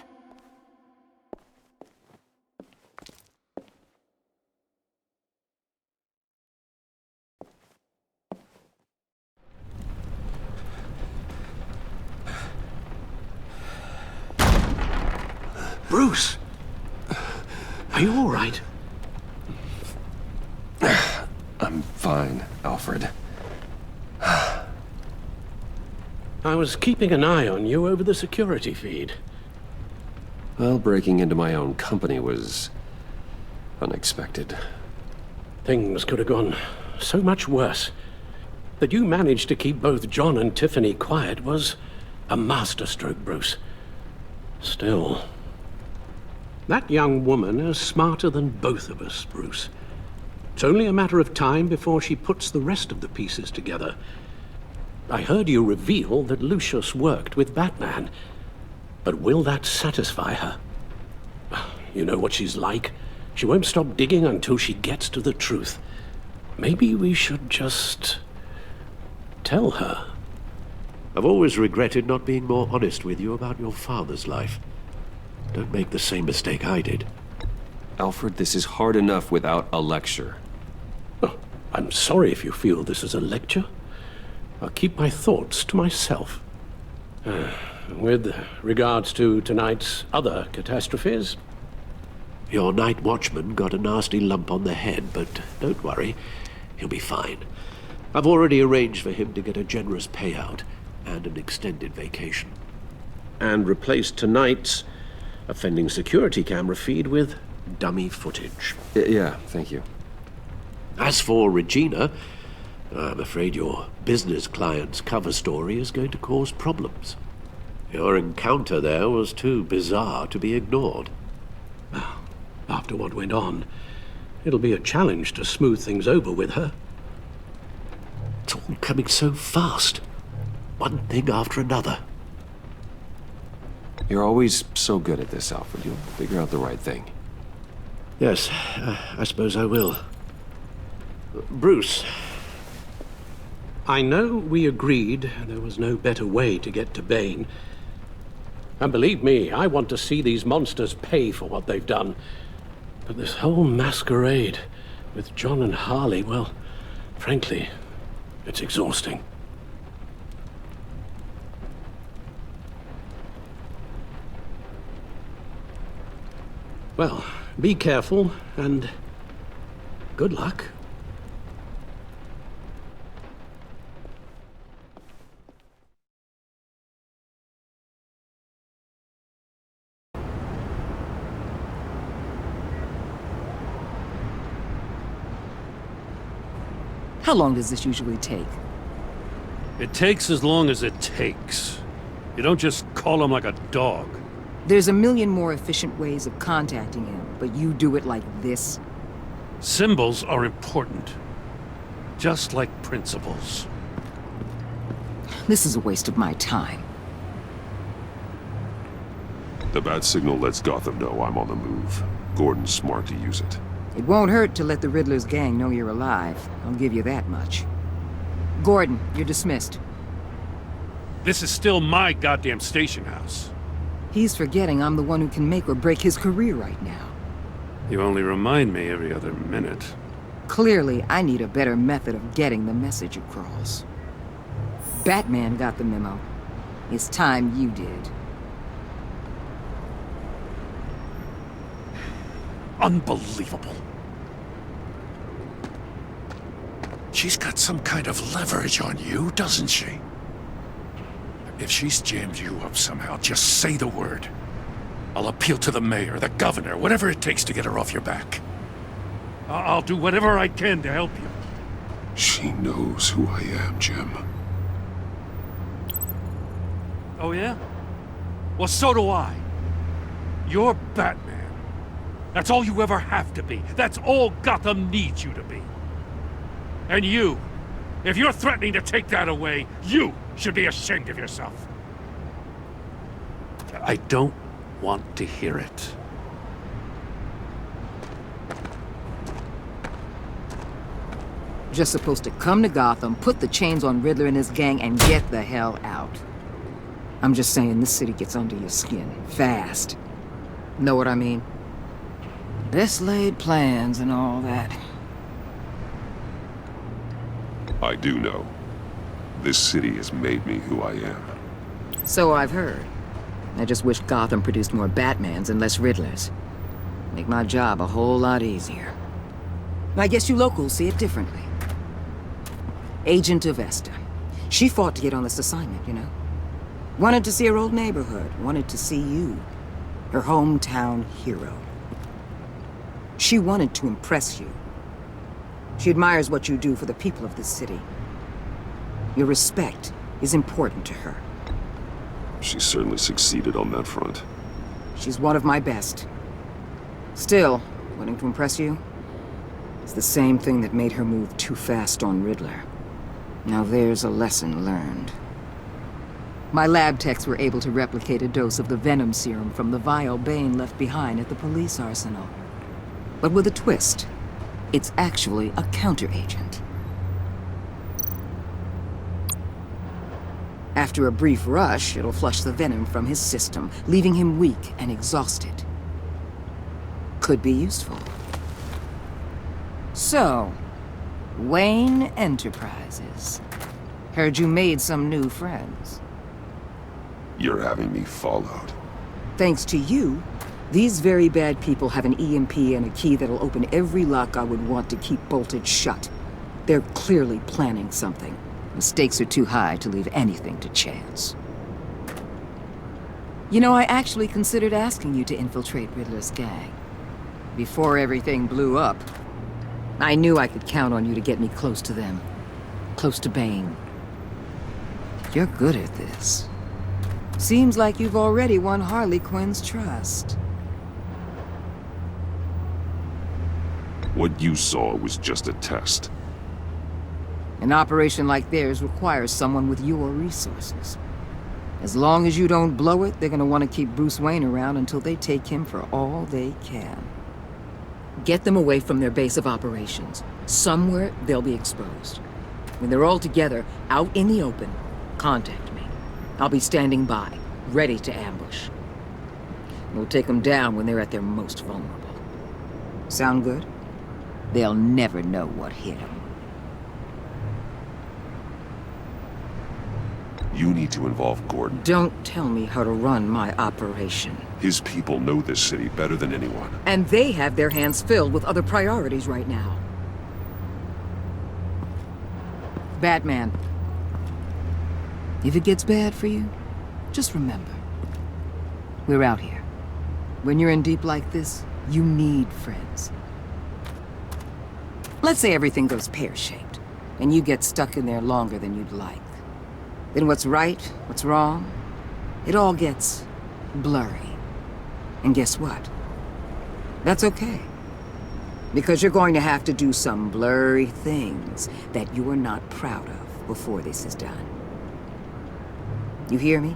Bruce! Are you all right? I'm fine, Alfred. I was keeping an eye on you over the security feed. Well, breaking into my own company was unexpected. Things could have gone so much worse. That you managed to keep both John and Tiffany quiet was a masterstroke, Bruce. Still, that young woman is smarter than both of us, Bruce. It's only a matter of time before she puts the rest of the pieces together. I heard you reveal that Lucius worked with Batman. But will that satisfy her? You know what she's like. She won't stop digging until she gets to the truth. Maybe we should just tell her. I've always regretted not being more honest with you about your father's life. Don't make the same mistake I did. Alfred, this is hard enough without a lecture. Oh, I'm sorry if you feel this is a lecture. I'll keep my thoughts to myself. With regards to tonight's other catastrophes, your night watchman got a nasty lump on the head, but don't worry, he'll be fine. I've already arranged for him to get a generous payout and an extended vacation. And replaced tonight's offending security camera feed with dummy footage. Yeah, thank you. As for Regina, I'm afraid your business client's cover story is going to cause problems. Your encounter there was too bizarre to be ignored. Well, after what went on, it'll be a challenge to smooth things over with her. It's all coming so fast. One thing after another. You're always so good at this, Alfred. You'll figure out the right thing. Yes, I suppose I will. Bruce, I know we agreed there was no better way to get to Bane. And believe me, I want to see these monsters pay for what they've done. But this whole masquerade with John and Harley, well, frankly, it's exhausting. Well, be careful, and good luck. How long does this usually take? It takes as long as it takes. You don't just call him like a dog. There's a million more efficient ways of contacting him, but you do it like this? Symbols are important. Just like principles. This is a waste of my time. The bat signal lets Gotham know I'm on the move. Gordon's smart to use it. It won't hurt to let the Riddler's gang know you're alive. I'll give you that much. Gordon, you're dismissed. This is still my goddamn station house. He's forgetting I'm the one who can make or break his career right now. You only remind me every other minute. Clearly, I need a better method of getting the message across. Batman got the memo. It's time you did. Unbelievable. She's got some kind of leverage on you, doesn't she? If she's jammed you up somehow, just say the word. I'll appeal to the mayor, the governor, whatever it takes to get her off your back. I'll do whatever I can to help you. She knows who I am, Jim. Oh, yeah? Well, so do I. You're Batman. That's all you ever have to be. That's all Gotham needs you to be. And you, if you're threatening to take that away, you should be ashamed of yourself. I don't want to hear it. Just supposed to come to Gotham, put the chains on Riddler and his gang, and get the hell out. I'm just saying, this city gets under your skin, fast. Know what I mean? Best laid plans and all that. I do know. This city has made me who I am. So I've heard. I just wish Gotham produced more Batmans and less Riddlers. Make my job a whole lot easier. I guess you locals see it differently. Agent Avesta. She fought to get on this assignment, you know? Wanted to see her old neighborhood. Wanted to see you. Her hometown hero. She wanted to impress you. She admires what you do for the people of this city. Your respect is important to her. She certainly succeeded on that front. She's one of my best. Still, wanting to impress you is the same thing that made her move too fast on Riddler. Now there's a lesson learned. My lab techs were able to replicate a dose of the venom serum from the vial Bane left behind at the police arsenal. But with a twist. It's actually a counteragent. After a brief rush, it'll flush the venom from his system, leaving him weak and exhausted. Could be useful. So, Wayne Enterprises. Heard you made some new friends. You're having me followed. Thanks to you, these very bad people have an EMP and a key that'll open every lock I would want to keep bolted shut. They're clearly planning something. The stakes are too high to leave anything to chance. You know, I actually considered asking you to infiltrate Riddler's gang. Before everything blew up, I knew I could count on you to get me close to them. Close to Bane. You're good at this. Seems like you've already won Harley Quinn's trust. What you saw was just a test. An operation like theirs requires someone with your resources. As long as you don't blow it, they're gonna want to keep Bruce Wayne around until they take him for all they can. Get them away from their base of operations. Somewhere they'll be exposed. When they're all together, out in the open, contact me. I'll be standing by, ready to ambush. We'll take them down when they're at their most vulnerable. Sound good? They'll never know what hit them. You need to involve Gordon. Don't tell me how to run my operation. His people know this city better than anyone. And they have their hands filled with other priorities right now. Batman. If it gets bad for you, just remember. We're out here. When you're in deep like this, you need friends. Let's say everything goes pear-shaped, and you get stuck in there longer than you'd like. Then what's right, what's wrong, it all gets blurry. And guess what? That's okay. Because you're going to have to do some blurry things that you are not proud of before this is done. You hear me?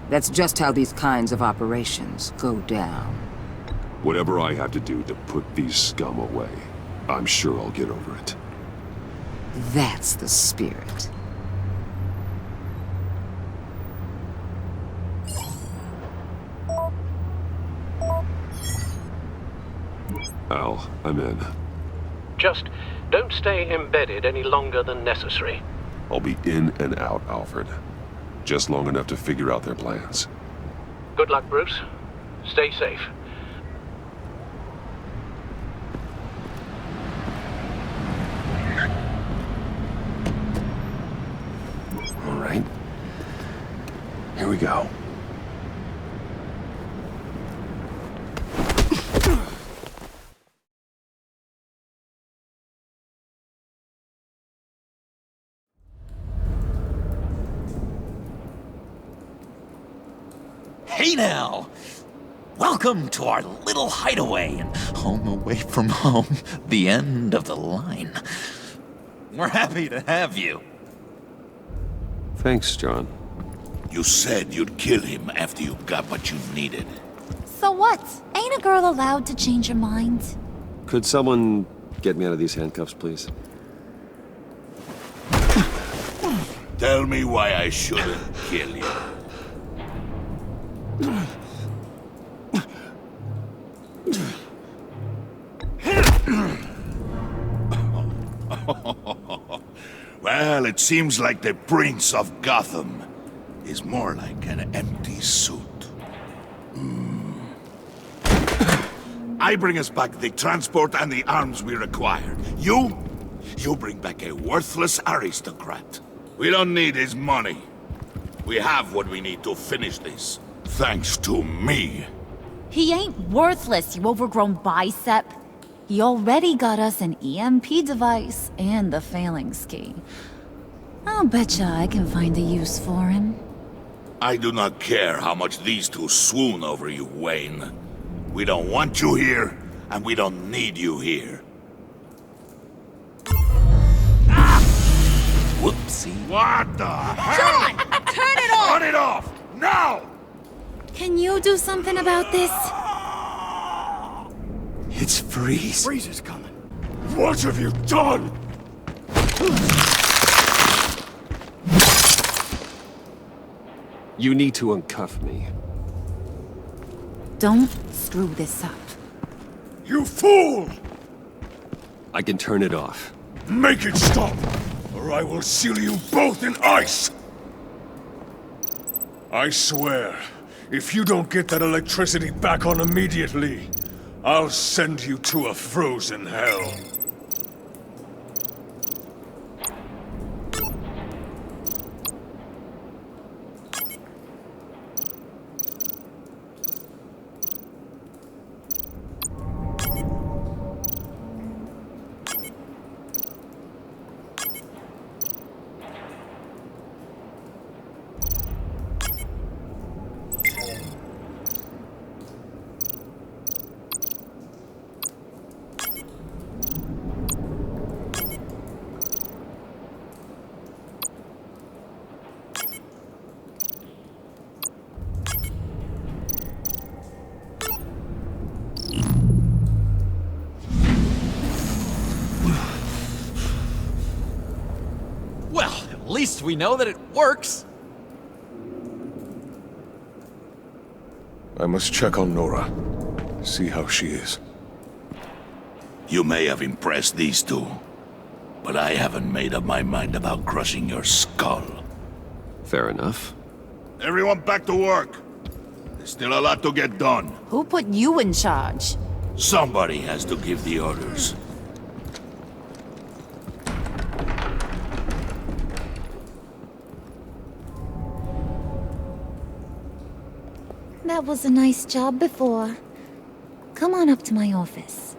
That's just how these kinds of operations go down. Whatever I have to do to put these scum away, I'm sure I'll get over it. That's the spirit. Al, I'm in. Just don't stay embedded any longer than necessary. I'll be in and out, Alfred. Just long enough to figure out their plans. Good luck, Bruce. Stay safe. All right. Here we go. Hey now! Welcome to our little hideaway and home away from home, the end of the line. We're happy to have you. Thanks, John. You said you'd kill him after you got what you needed. So what? Ain't a girl allowed to change her mind? Could someone get me out of these handcuffs, please? Tell me why I shouldn't kill you. Well, it seems like the Prince of Gotham is more like an empty suit. I bring us back the transport and the arms we require. You bring back a worthless aristocrat. We don't need his money. We have what we need to finish this. Thanks to me. He ain't worthless, you overgrown bicep. He already got us an EMP device and the phalanx key. I'll betcha I can find a use for him. I do not care how much these two swoon over you, Wayne. We don't want you here, and we don't need you here. Whoopsie. What the hell? John! Turn it off! Turn it off! Now! Can you do something about this? It's Freeze. Freeze is coming. What have you done? You need to uncuff me. Don't screw this up. You fool! I can turn it off. Make it stop, or I will seal you both in ice! I swear, if you don't get that electricity back on immediately, I'll send you to a frozen hell. At least we know that it works. I must check on Nora. See how she is. You may have impressed these two, but I haven't made up my mind about crushing your skull. Fair enough. Everyone back to work. There's still a lot to get done. Who put you in charge? Somebody has to give the orders. That was a nice job before. Come on up to my office.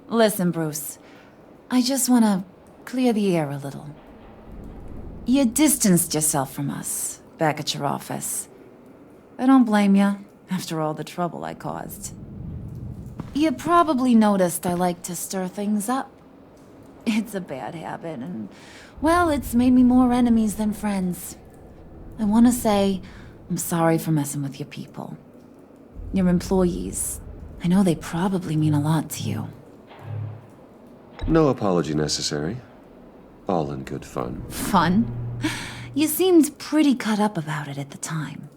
Listen, Bruce. I just want to clear the air a little. You distanced yourself from us back at your office. I don't blame you, after all the trouble I caused. You probably noticed I like to stir things up. It's a bad habit, and, well, it's made me more enemies than friends. I want to say I'm sorry for messing with your people. Your employees. I know they probably mean a lot to you. No apology necessary. All in good fun. Fun? You seemed pretty cut up about it at the time.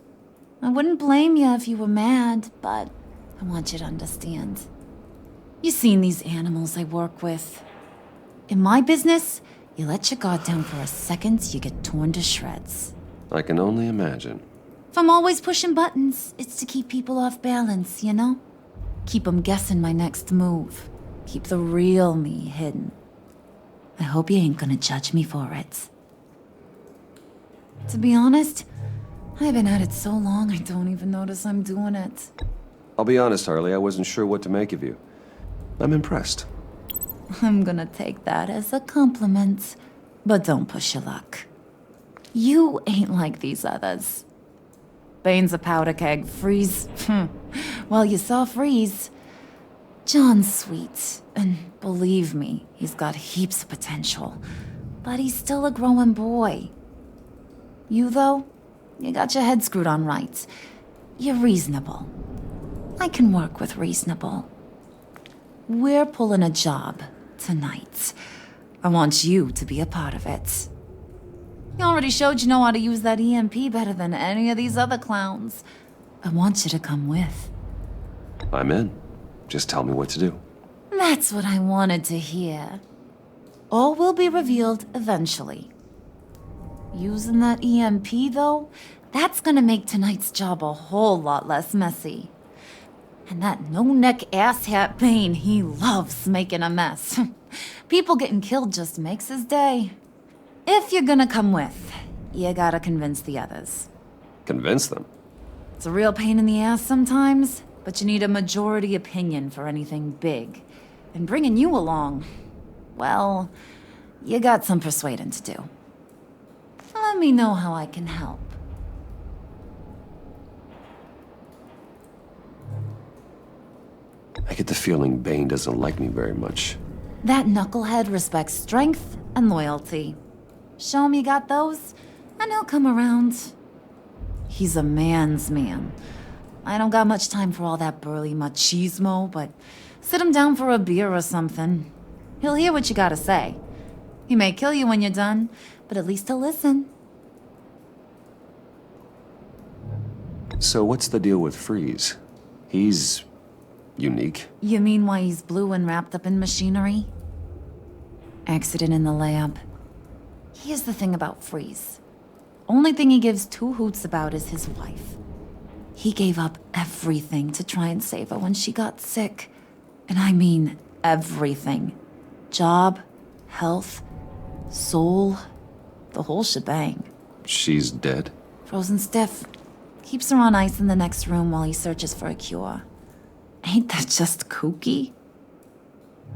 I wouldn't blame you if you were mad, but I want you to understand. You've seen these animals I work with. In my business, you let your guard down for a second, you get torn to shreds. I can only imagine. If I'm always pushing buttons, it's to keep people off balance, you know? Keep them guessing my next move. Keep the real me hidden. I hope you ain't gonna judge me for it. To be honest, I've been at it so long I don't even notice I'm doing it. I'll be honest, Harley, I wasn't sure what to make of you. I'm impressed. I'm gonna take that as a compliment, but don't push your luck. You ain't like these others. Bane's a powder keg, Freeze. Well, you saw Freeze. John's sweet, and believe me, he's got heaps of potential, but he's still a growing boy. You, though, you got your head screwed on right. You're reasonable. I can work with reasonable. We're pulling a job tonight. I want you to be a part of it. You already showed you know how to use that EMP better than any of these other clowns. I want you to come with. I'm in. Just tell me what to do. That's what I wanted to hear. All will be revealed eventually. Using that EMP, though, that's gonna make tonight's job a whole lot less messy. And that no-neck asshat Bane, he loves making a mess. People getting killed just makes his day. If you're gonna come with, you gotta convince the others. Convince them? It's a real pain in the ass sometimes, but you need a majority opinion for anything big. And bringing you along, well, you got some persuading to do. Let me know how I can help. I get the feeling Bane doesn't like me very much. That knucklehead respects strength and loyalty. Show him you got those, and he'll come around. He's a man's man. I don't got much time for all that burly machismo, but sit him down for a beer or something. He'll hear what you gotta say. He may kill you when you're done, but at least he'll listen. So what's the deal with Freeze? He's unique. You mean why he's blue and wrapped up in machinery? Accident in the lab. Here's the thing about Freeze. Only thing he gives two hoots about is his wife. He gave up everything to try and save her when she got sick. And I mean everything. Job, health, soul, the whole shebang. She's dead? Frozen stiff. Keeps her on ice in the next room while he searches for a cure. Ain't that just kooky?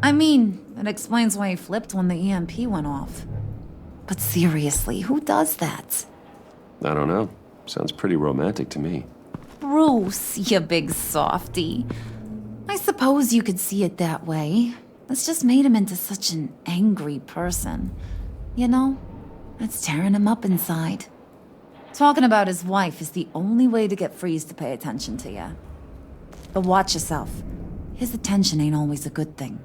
I mean, it explains why he flipped when the EMP went off. But seriously, who does that? I don't know. Sounds pretty romantic to me. Bruce, you big softy. I suppose you could see it that way. That's just made him into such an angry person. You know, it's tearing him up inside. Talking about his wife is the only way to get Freeze to pay attention to you. But watch yourself. His attention ain't always a good thing.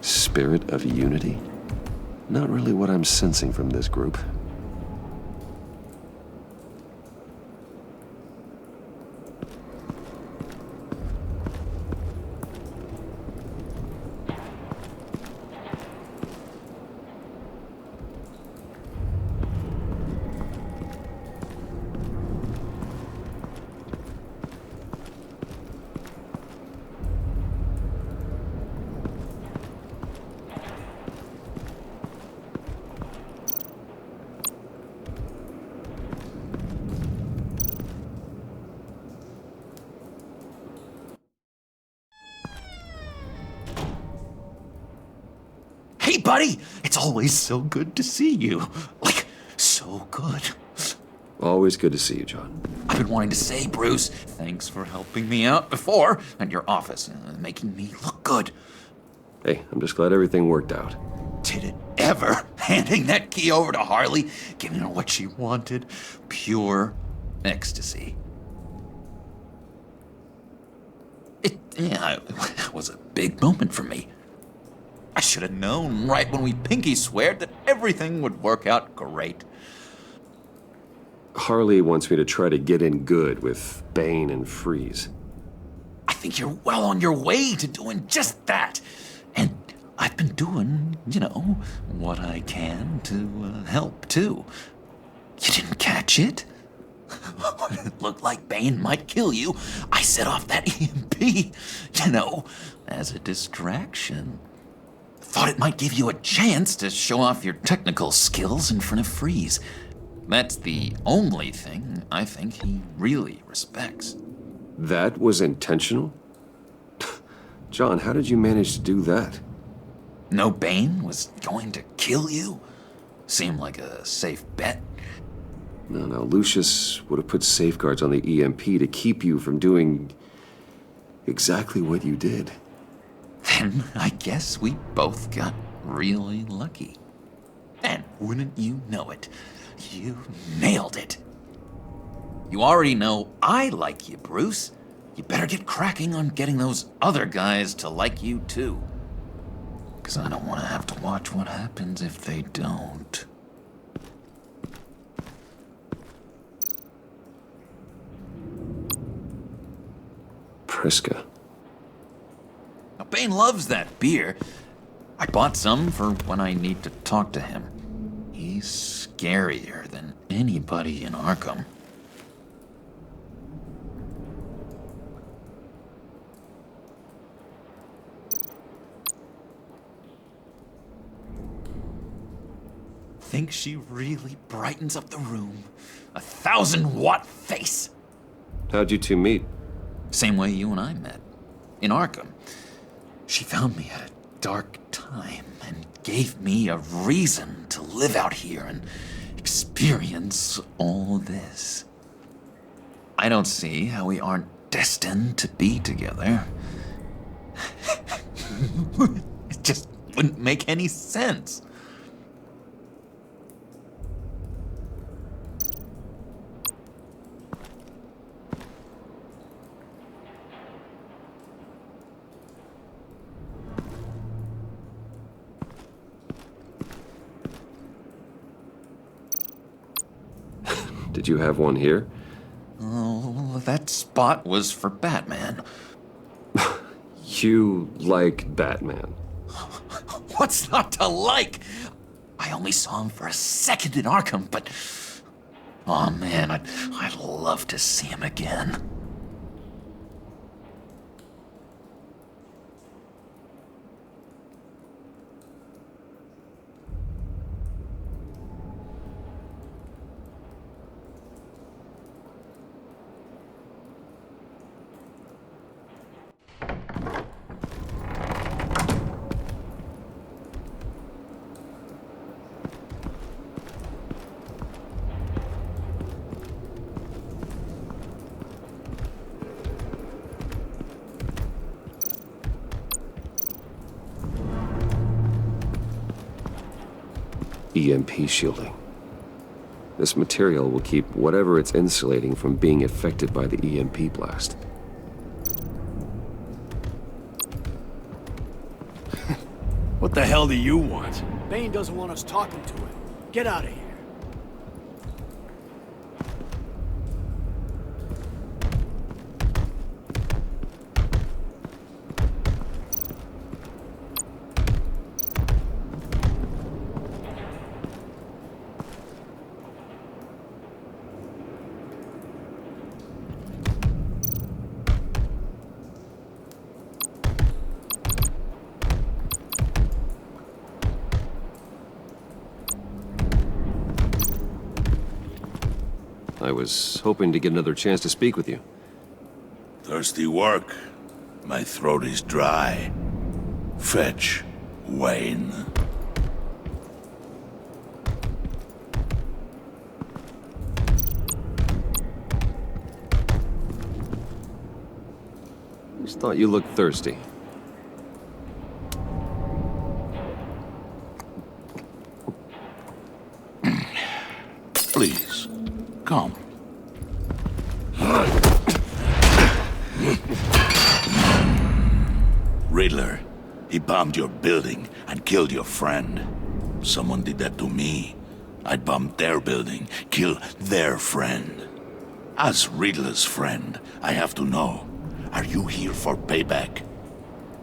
Spirit of unity? Not really what I'm sensing from this group. Hey, buddy! It's always so good to see you. Like, so good. Always good to see you, John. I've been wanting to say, Bruce, thanks for helping me out before at your office, making me look good. Hey, I'm just glad everything worked out. Did it ever? Handing that key over to Harley, giving her what she wanted. Pure ecstasy. It was a big moment for me. I should have known right when we pinky sweared that everything would work out great. Harley wants me to try to get in good with Bane and Freeze. I think you're well on your way to doing just that. And I've been doing, what I can to help, too. You didn't catch it? When it looked like Bane might kill you, I set off that EMP, as a distraction. Thought it might give you a chance to show off your technical skills in front of Freeze. That's the only thing I think he really respects. That was intentional? John, how did you manage to do that? No Bane was going to kill you? Seemed like a safe bet. No, Lucius would have put safeguards on the EMP to keep you from doing exactly what you did. Then I guess we both got really lucky. And wouldn't you know it, you nailed it. You already know I like you, Bruce. You better get cracking on getting those other guys to like you too. 'Cause I don't want to have to watch what happens if they don't. Priska. Now, Bane loves that beer. I bought some for when I need to talk to him. He's scarier than anybody in Arkham. think she really brightens up the room? 1,000-watt face! How'd you two meet? Same way you and I met. In Arkham. She found me at a dark time and gave me a reason to live out here and experience all this. I don't see how we aren't destined to be together. It just wouldn't make any sense. Did you have one here? Oh, that spot was for Batman. You like Batman? What's not to like? I only saw him for a second in Arkham, but... oh man, I'd love to see him again. EMP shielding. This material will keep whatever it's insulating from being affected by the EMP blast. What the hell do you want? Bane doesn't want us talking to him. Get out of here. I was hoping to get another chance to speak with you. Thirsty work? My throat is dry. Fetch, Wayne. Just thought you looked thirsty. Please, come. Riddler, he bombed your building and killed your friend. Someone did that to me. I'd bomb their building, kill their friend. As Riddler's friend, I have to know, are you here for payback?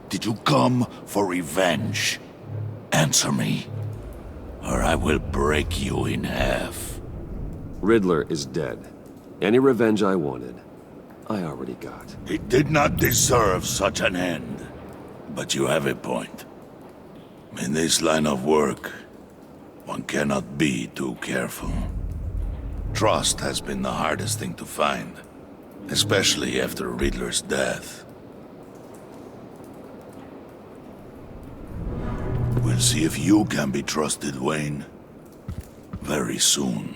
Did you come for revenge? Answer me, or I will break you in half. Riddler is dead. Any revenge I wanted, I already got. He did not deserve such an end. But you have a point. In this line of work, one cannot be too careful. Trust has been the hardest thing to find, especially after Riddler's death. We'll see if you can be trusted, Wayne. Very soon.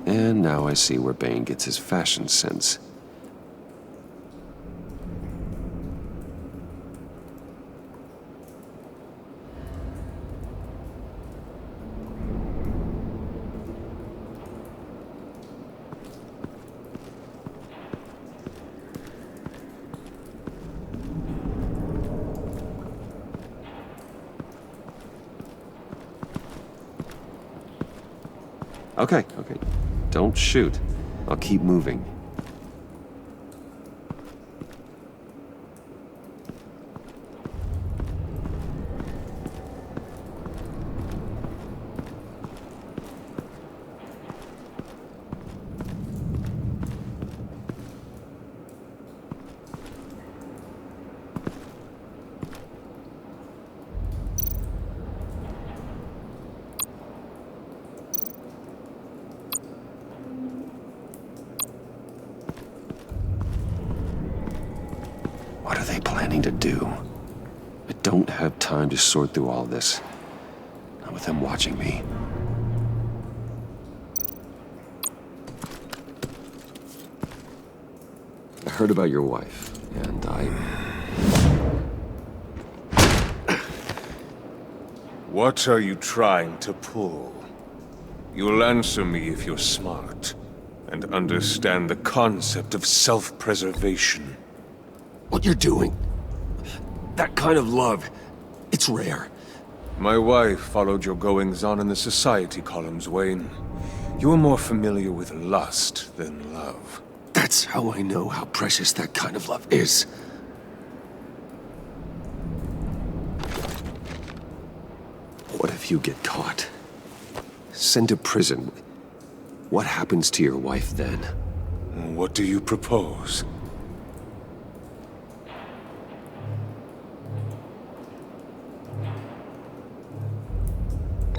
And now I see where Bane gets his fashion sense. Okay. Don't shoot. I'll keep moving. What are they planning to do? I don't have time to sort through all this. Not with them watching me. I heard about your wife, and What are you trying to pull? You'll answer me if you're smart, and understand the concept of self-preservation. What you're doing, that kind of love, it's rare. My wife followed your goings-on in the society columns, Wayne. You are more familiar with lust than love. That's how I know how precious that kind of love is. What if you get caught? Sent to prison? What happens to your wife then? What do you propose?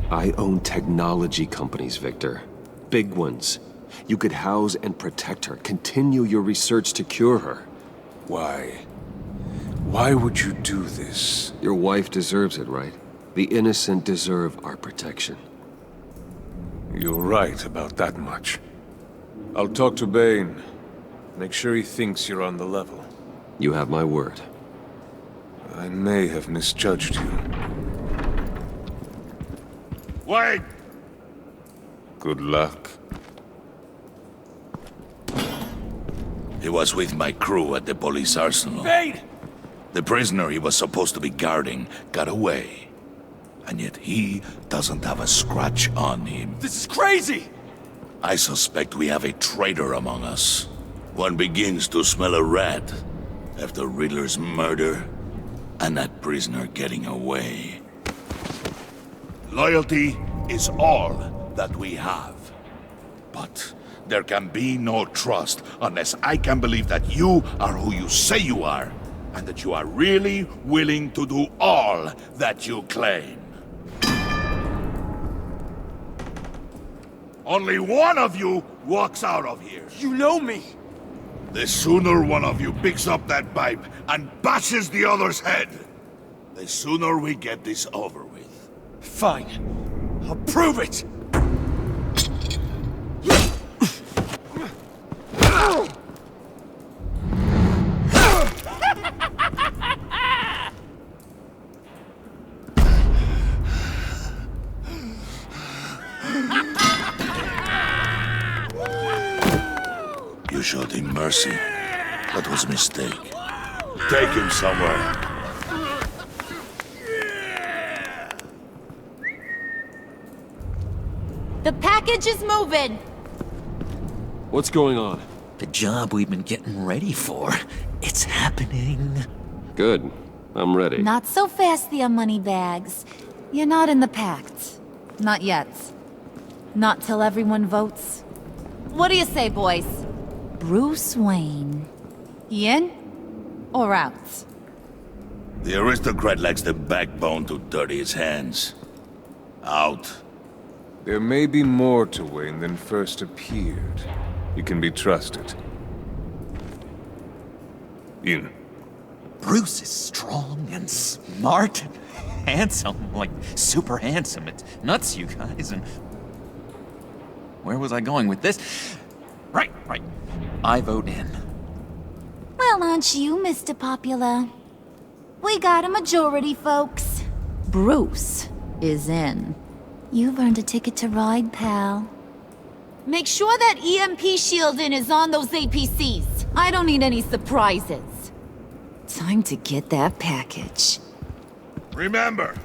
I own technology companies, Victor. Big ones. You could house and protect her, continue your research to cure her. Why? Why would you do this? Your wife deserves it, right? The innocent deserve our protection. You're right about that much. I'll talk to Bane. Make sure he thinks you're on the level. You have my word. I may have misjudged you. Wait! Good luck. He was with my crew at the police arsenal. Bane! The prisoner he was supposed to be guarding got away. And yet he doesn't have a scratch on him. This is crazy! I suspect we have a traitor among us. One begins to smell a rat after Riddler's murder and that prisoner getting away. Loyalty is all that we have. But there can be no trust unless I can believe that you are who you say you are, and that you are really willing to do all that you claim. Only one of you walks out of here. You know me! The sooner one of you picks up that pipe and bashes the other's head, the sooner we get this over with. Fine. I'll prove it! You showed him mercy. That was a mistake. Take him somewhere. The package is moving! What's going on? The job we've been getting ready for. It's happening. Good. I'm ready. Not so fast, the Moneybags. You're not in the pact. Not yet. Not till everyone votes. What do you say, boys? Bruce Wayne. He in? Or out? The aristocrat lacks the backbone to dirty his hands. Out. There may be more to Wayne than first appeared. You can be trusted. In. Bruce is strong and smart and handsome, like super handsome. It's nuts, you guys, and... Where was I going with this? Right. I vote in. Well, aren't you, Mr. Popular? We got a majority, folks. Bruce is in. You've earned a ticket to ride, pal. Make sure that EMP shielding is on those APCs. I don't need any surprises. Time to get that package. Remember,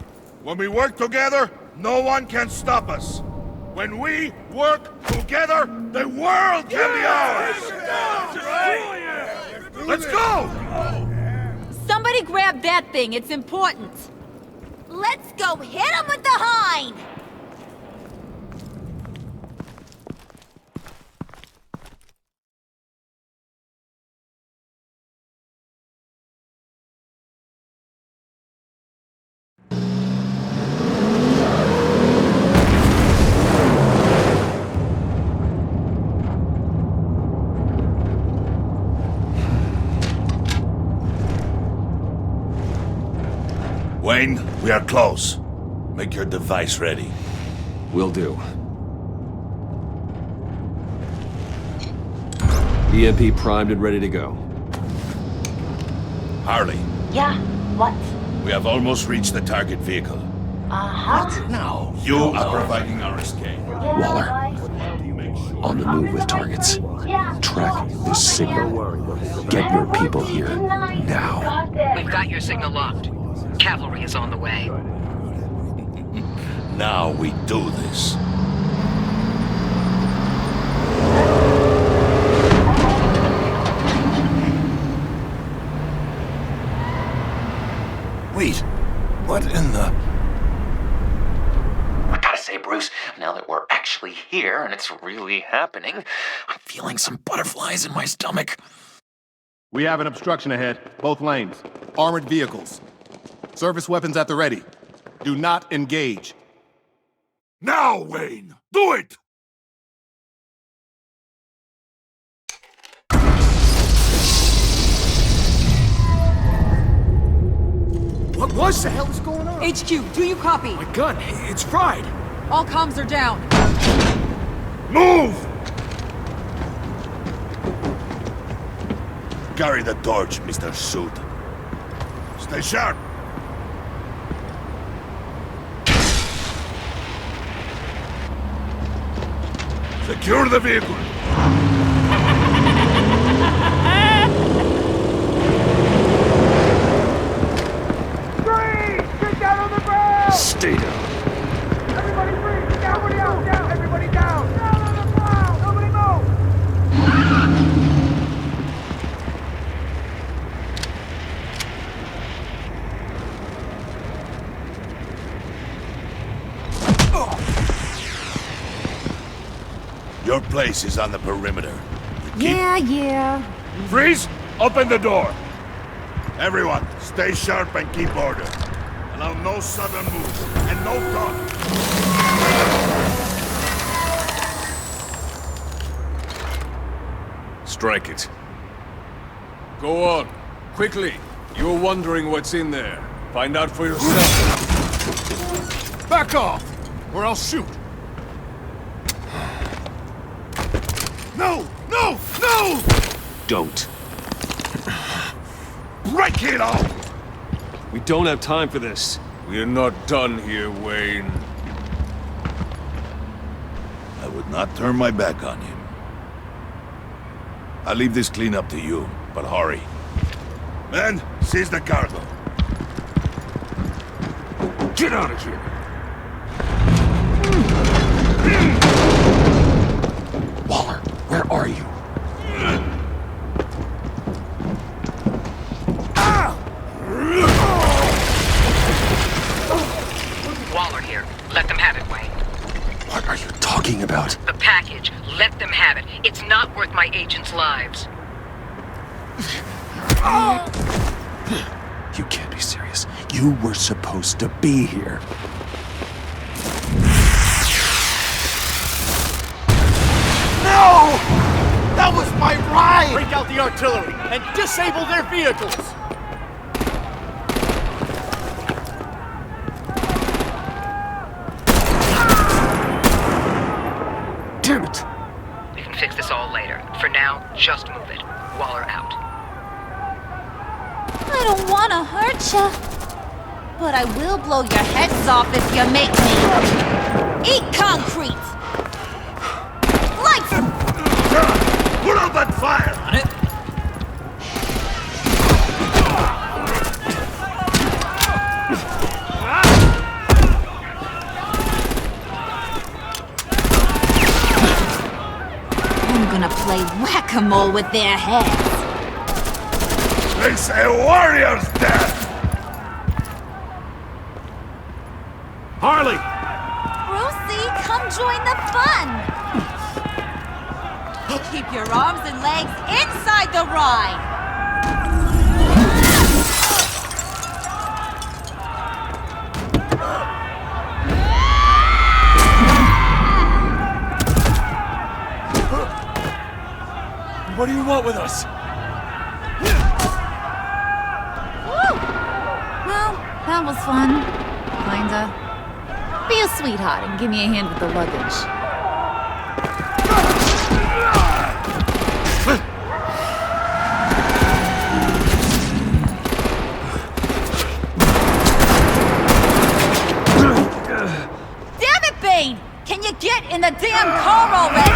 when we work together, no one can stop us. When we work together, the world can be ours! Let's go! Somebody grab that thing, it's important. Let's go hit him with the hind! Wayne, we are close. Make your device ready. Will do. EMP primed and ready to go. Harley, Yeah, what? we have almost reached the target vehicle. Uh-huh. Now, you are providing our escape. Waller, on the move with targets. Track this signal. Get your people here now. We've got your signal locked. Cavalry is on the way. Now we do this. Wait, what in the... I gotta say, Bruce, now that we're actually here and it's really happening, I'm feeling some butterflies in my stomach. We have an obstruction ahead, both lanes. Armored vehicles. Service weapons at the ready. Do not engage. Now, Wayne! Do it! What the hell is going on? HQ, do you copy? My gun, it's fried. All comms are down. Move! Carry the torch, Mr. Suit. Stay sharp. Secure the vehicle. Stay down. Everybody breathe! Everybody out! Down! Everybody down! Down on the ground! Nobody move! Your place is on the perimeter. Yeah. Freeze! Open the door! Everyone, stay sharp and keep order. Allow no sudden moves, and no talk. Strike it. Go on. Quickly. You're wondering what's in there. Find out for yourself. Back off, or I'll shoot. No! No! No! Don't. Break it off! We don't have time for this. We're not done here, Wayne. I would not turn my back on him. I'll leave this cleanup to you, but hurry. Men, seize the cargo. Get out of here! Waller, where are you? Waller here. Let them have it, Wayne. What are you talking about? The package. Let them have it. It's not worth my agents' lives. You can't be serious. You were supposed to be here. No! That was my ride! Break out the artillery and disable their vehicles! Damn it! We can fix this all later. For now, just move it. Waller out. I don't want to hurt ya. But I will blow your heads off if you make me. Eat concrete! Lights! Put out that fire! On it. I'm gonna play whack-a-mole with their heads. It's a warrior's death! Harley! Brucey, come join the fun! Keep your arms and legs inside the ride! What do you want with us? Woo! Well, that was fun. Kinda. Be a sweetheart and give me a hand with the luggage. Damn it, Bane! Can you get in the damn car already?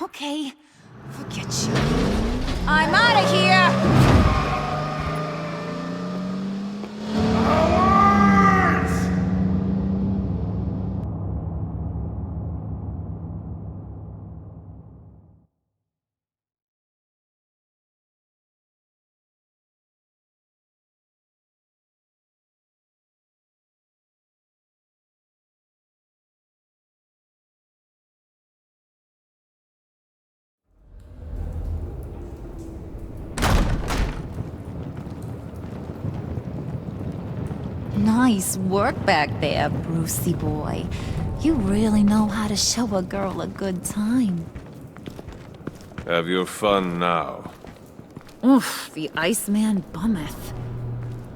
Okay, forget you. I'm out of here! Nice work back there, Brucey boy. You really know how to show a girl a good time. Have your fun now. Oof, the Iceman bummeth.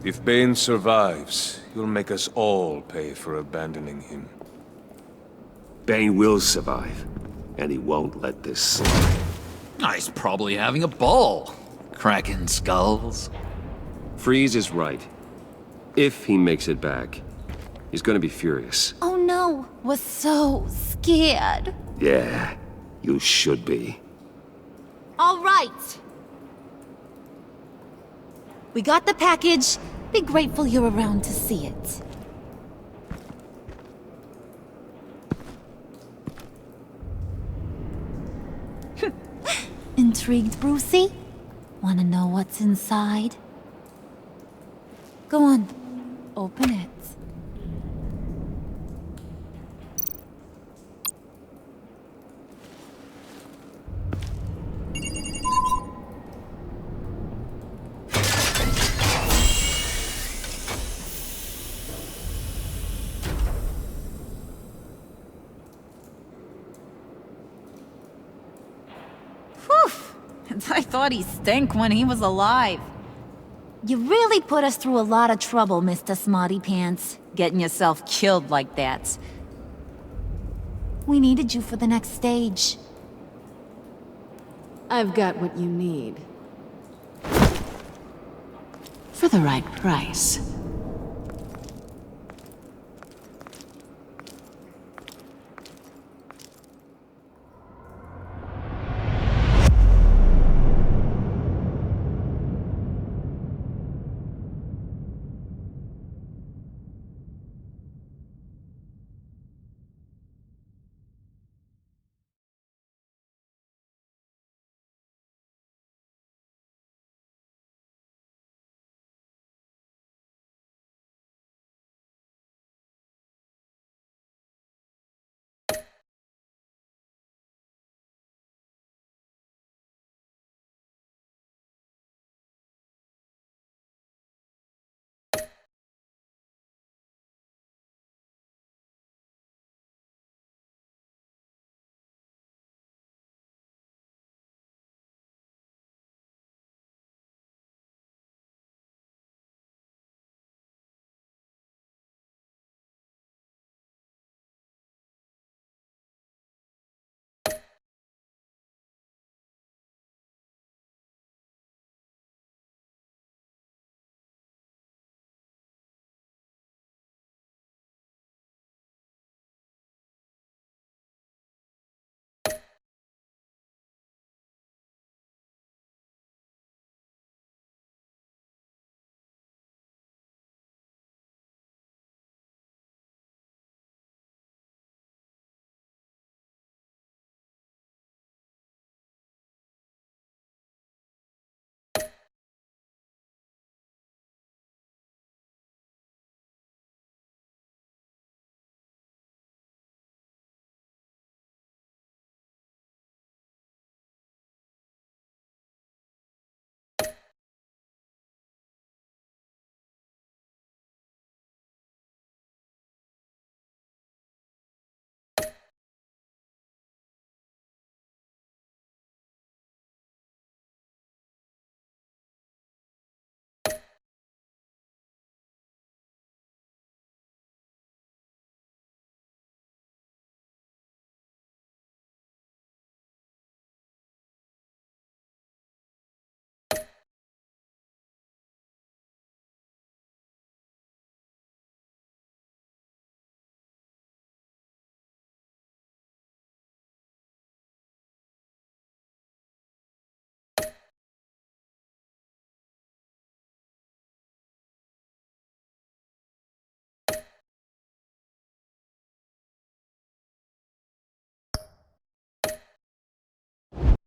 If Bane survives, you'll make us all pay for abandoning him. Bane will survive, and he won't let this slide. He's probably having a ball. Cracking skulls. Freeze is right. If he makes it back, he's gonna be furious. Oh no, we're so scared. Yeah, you should be. All right. We got the package. Be grateful you're around to see it. Intrigued, Brucey? Wanna know what's inside? Go on, open it. I thought he stank when he was alive. You really put us through a lot of trouble, Mr. Smarty Pants, getting yourself killed like that. We needed you for the next stage. I've got what you need. For the right price.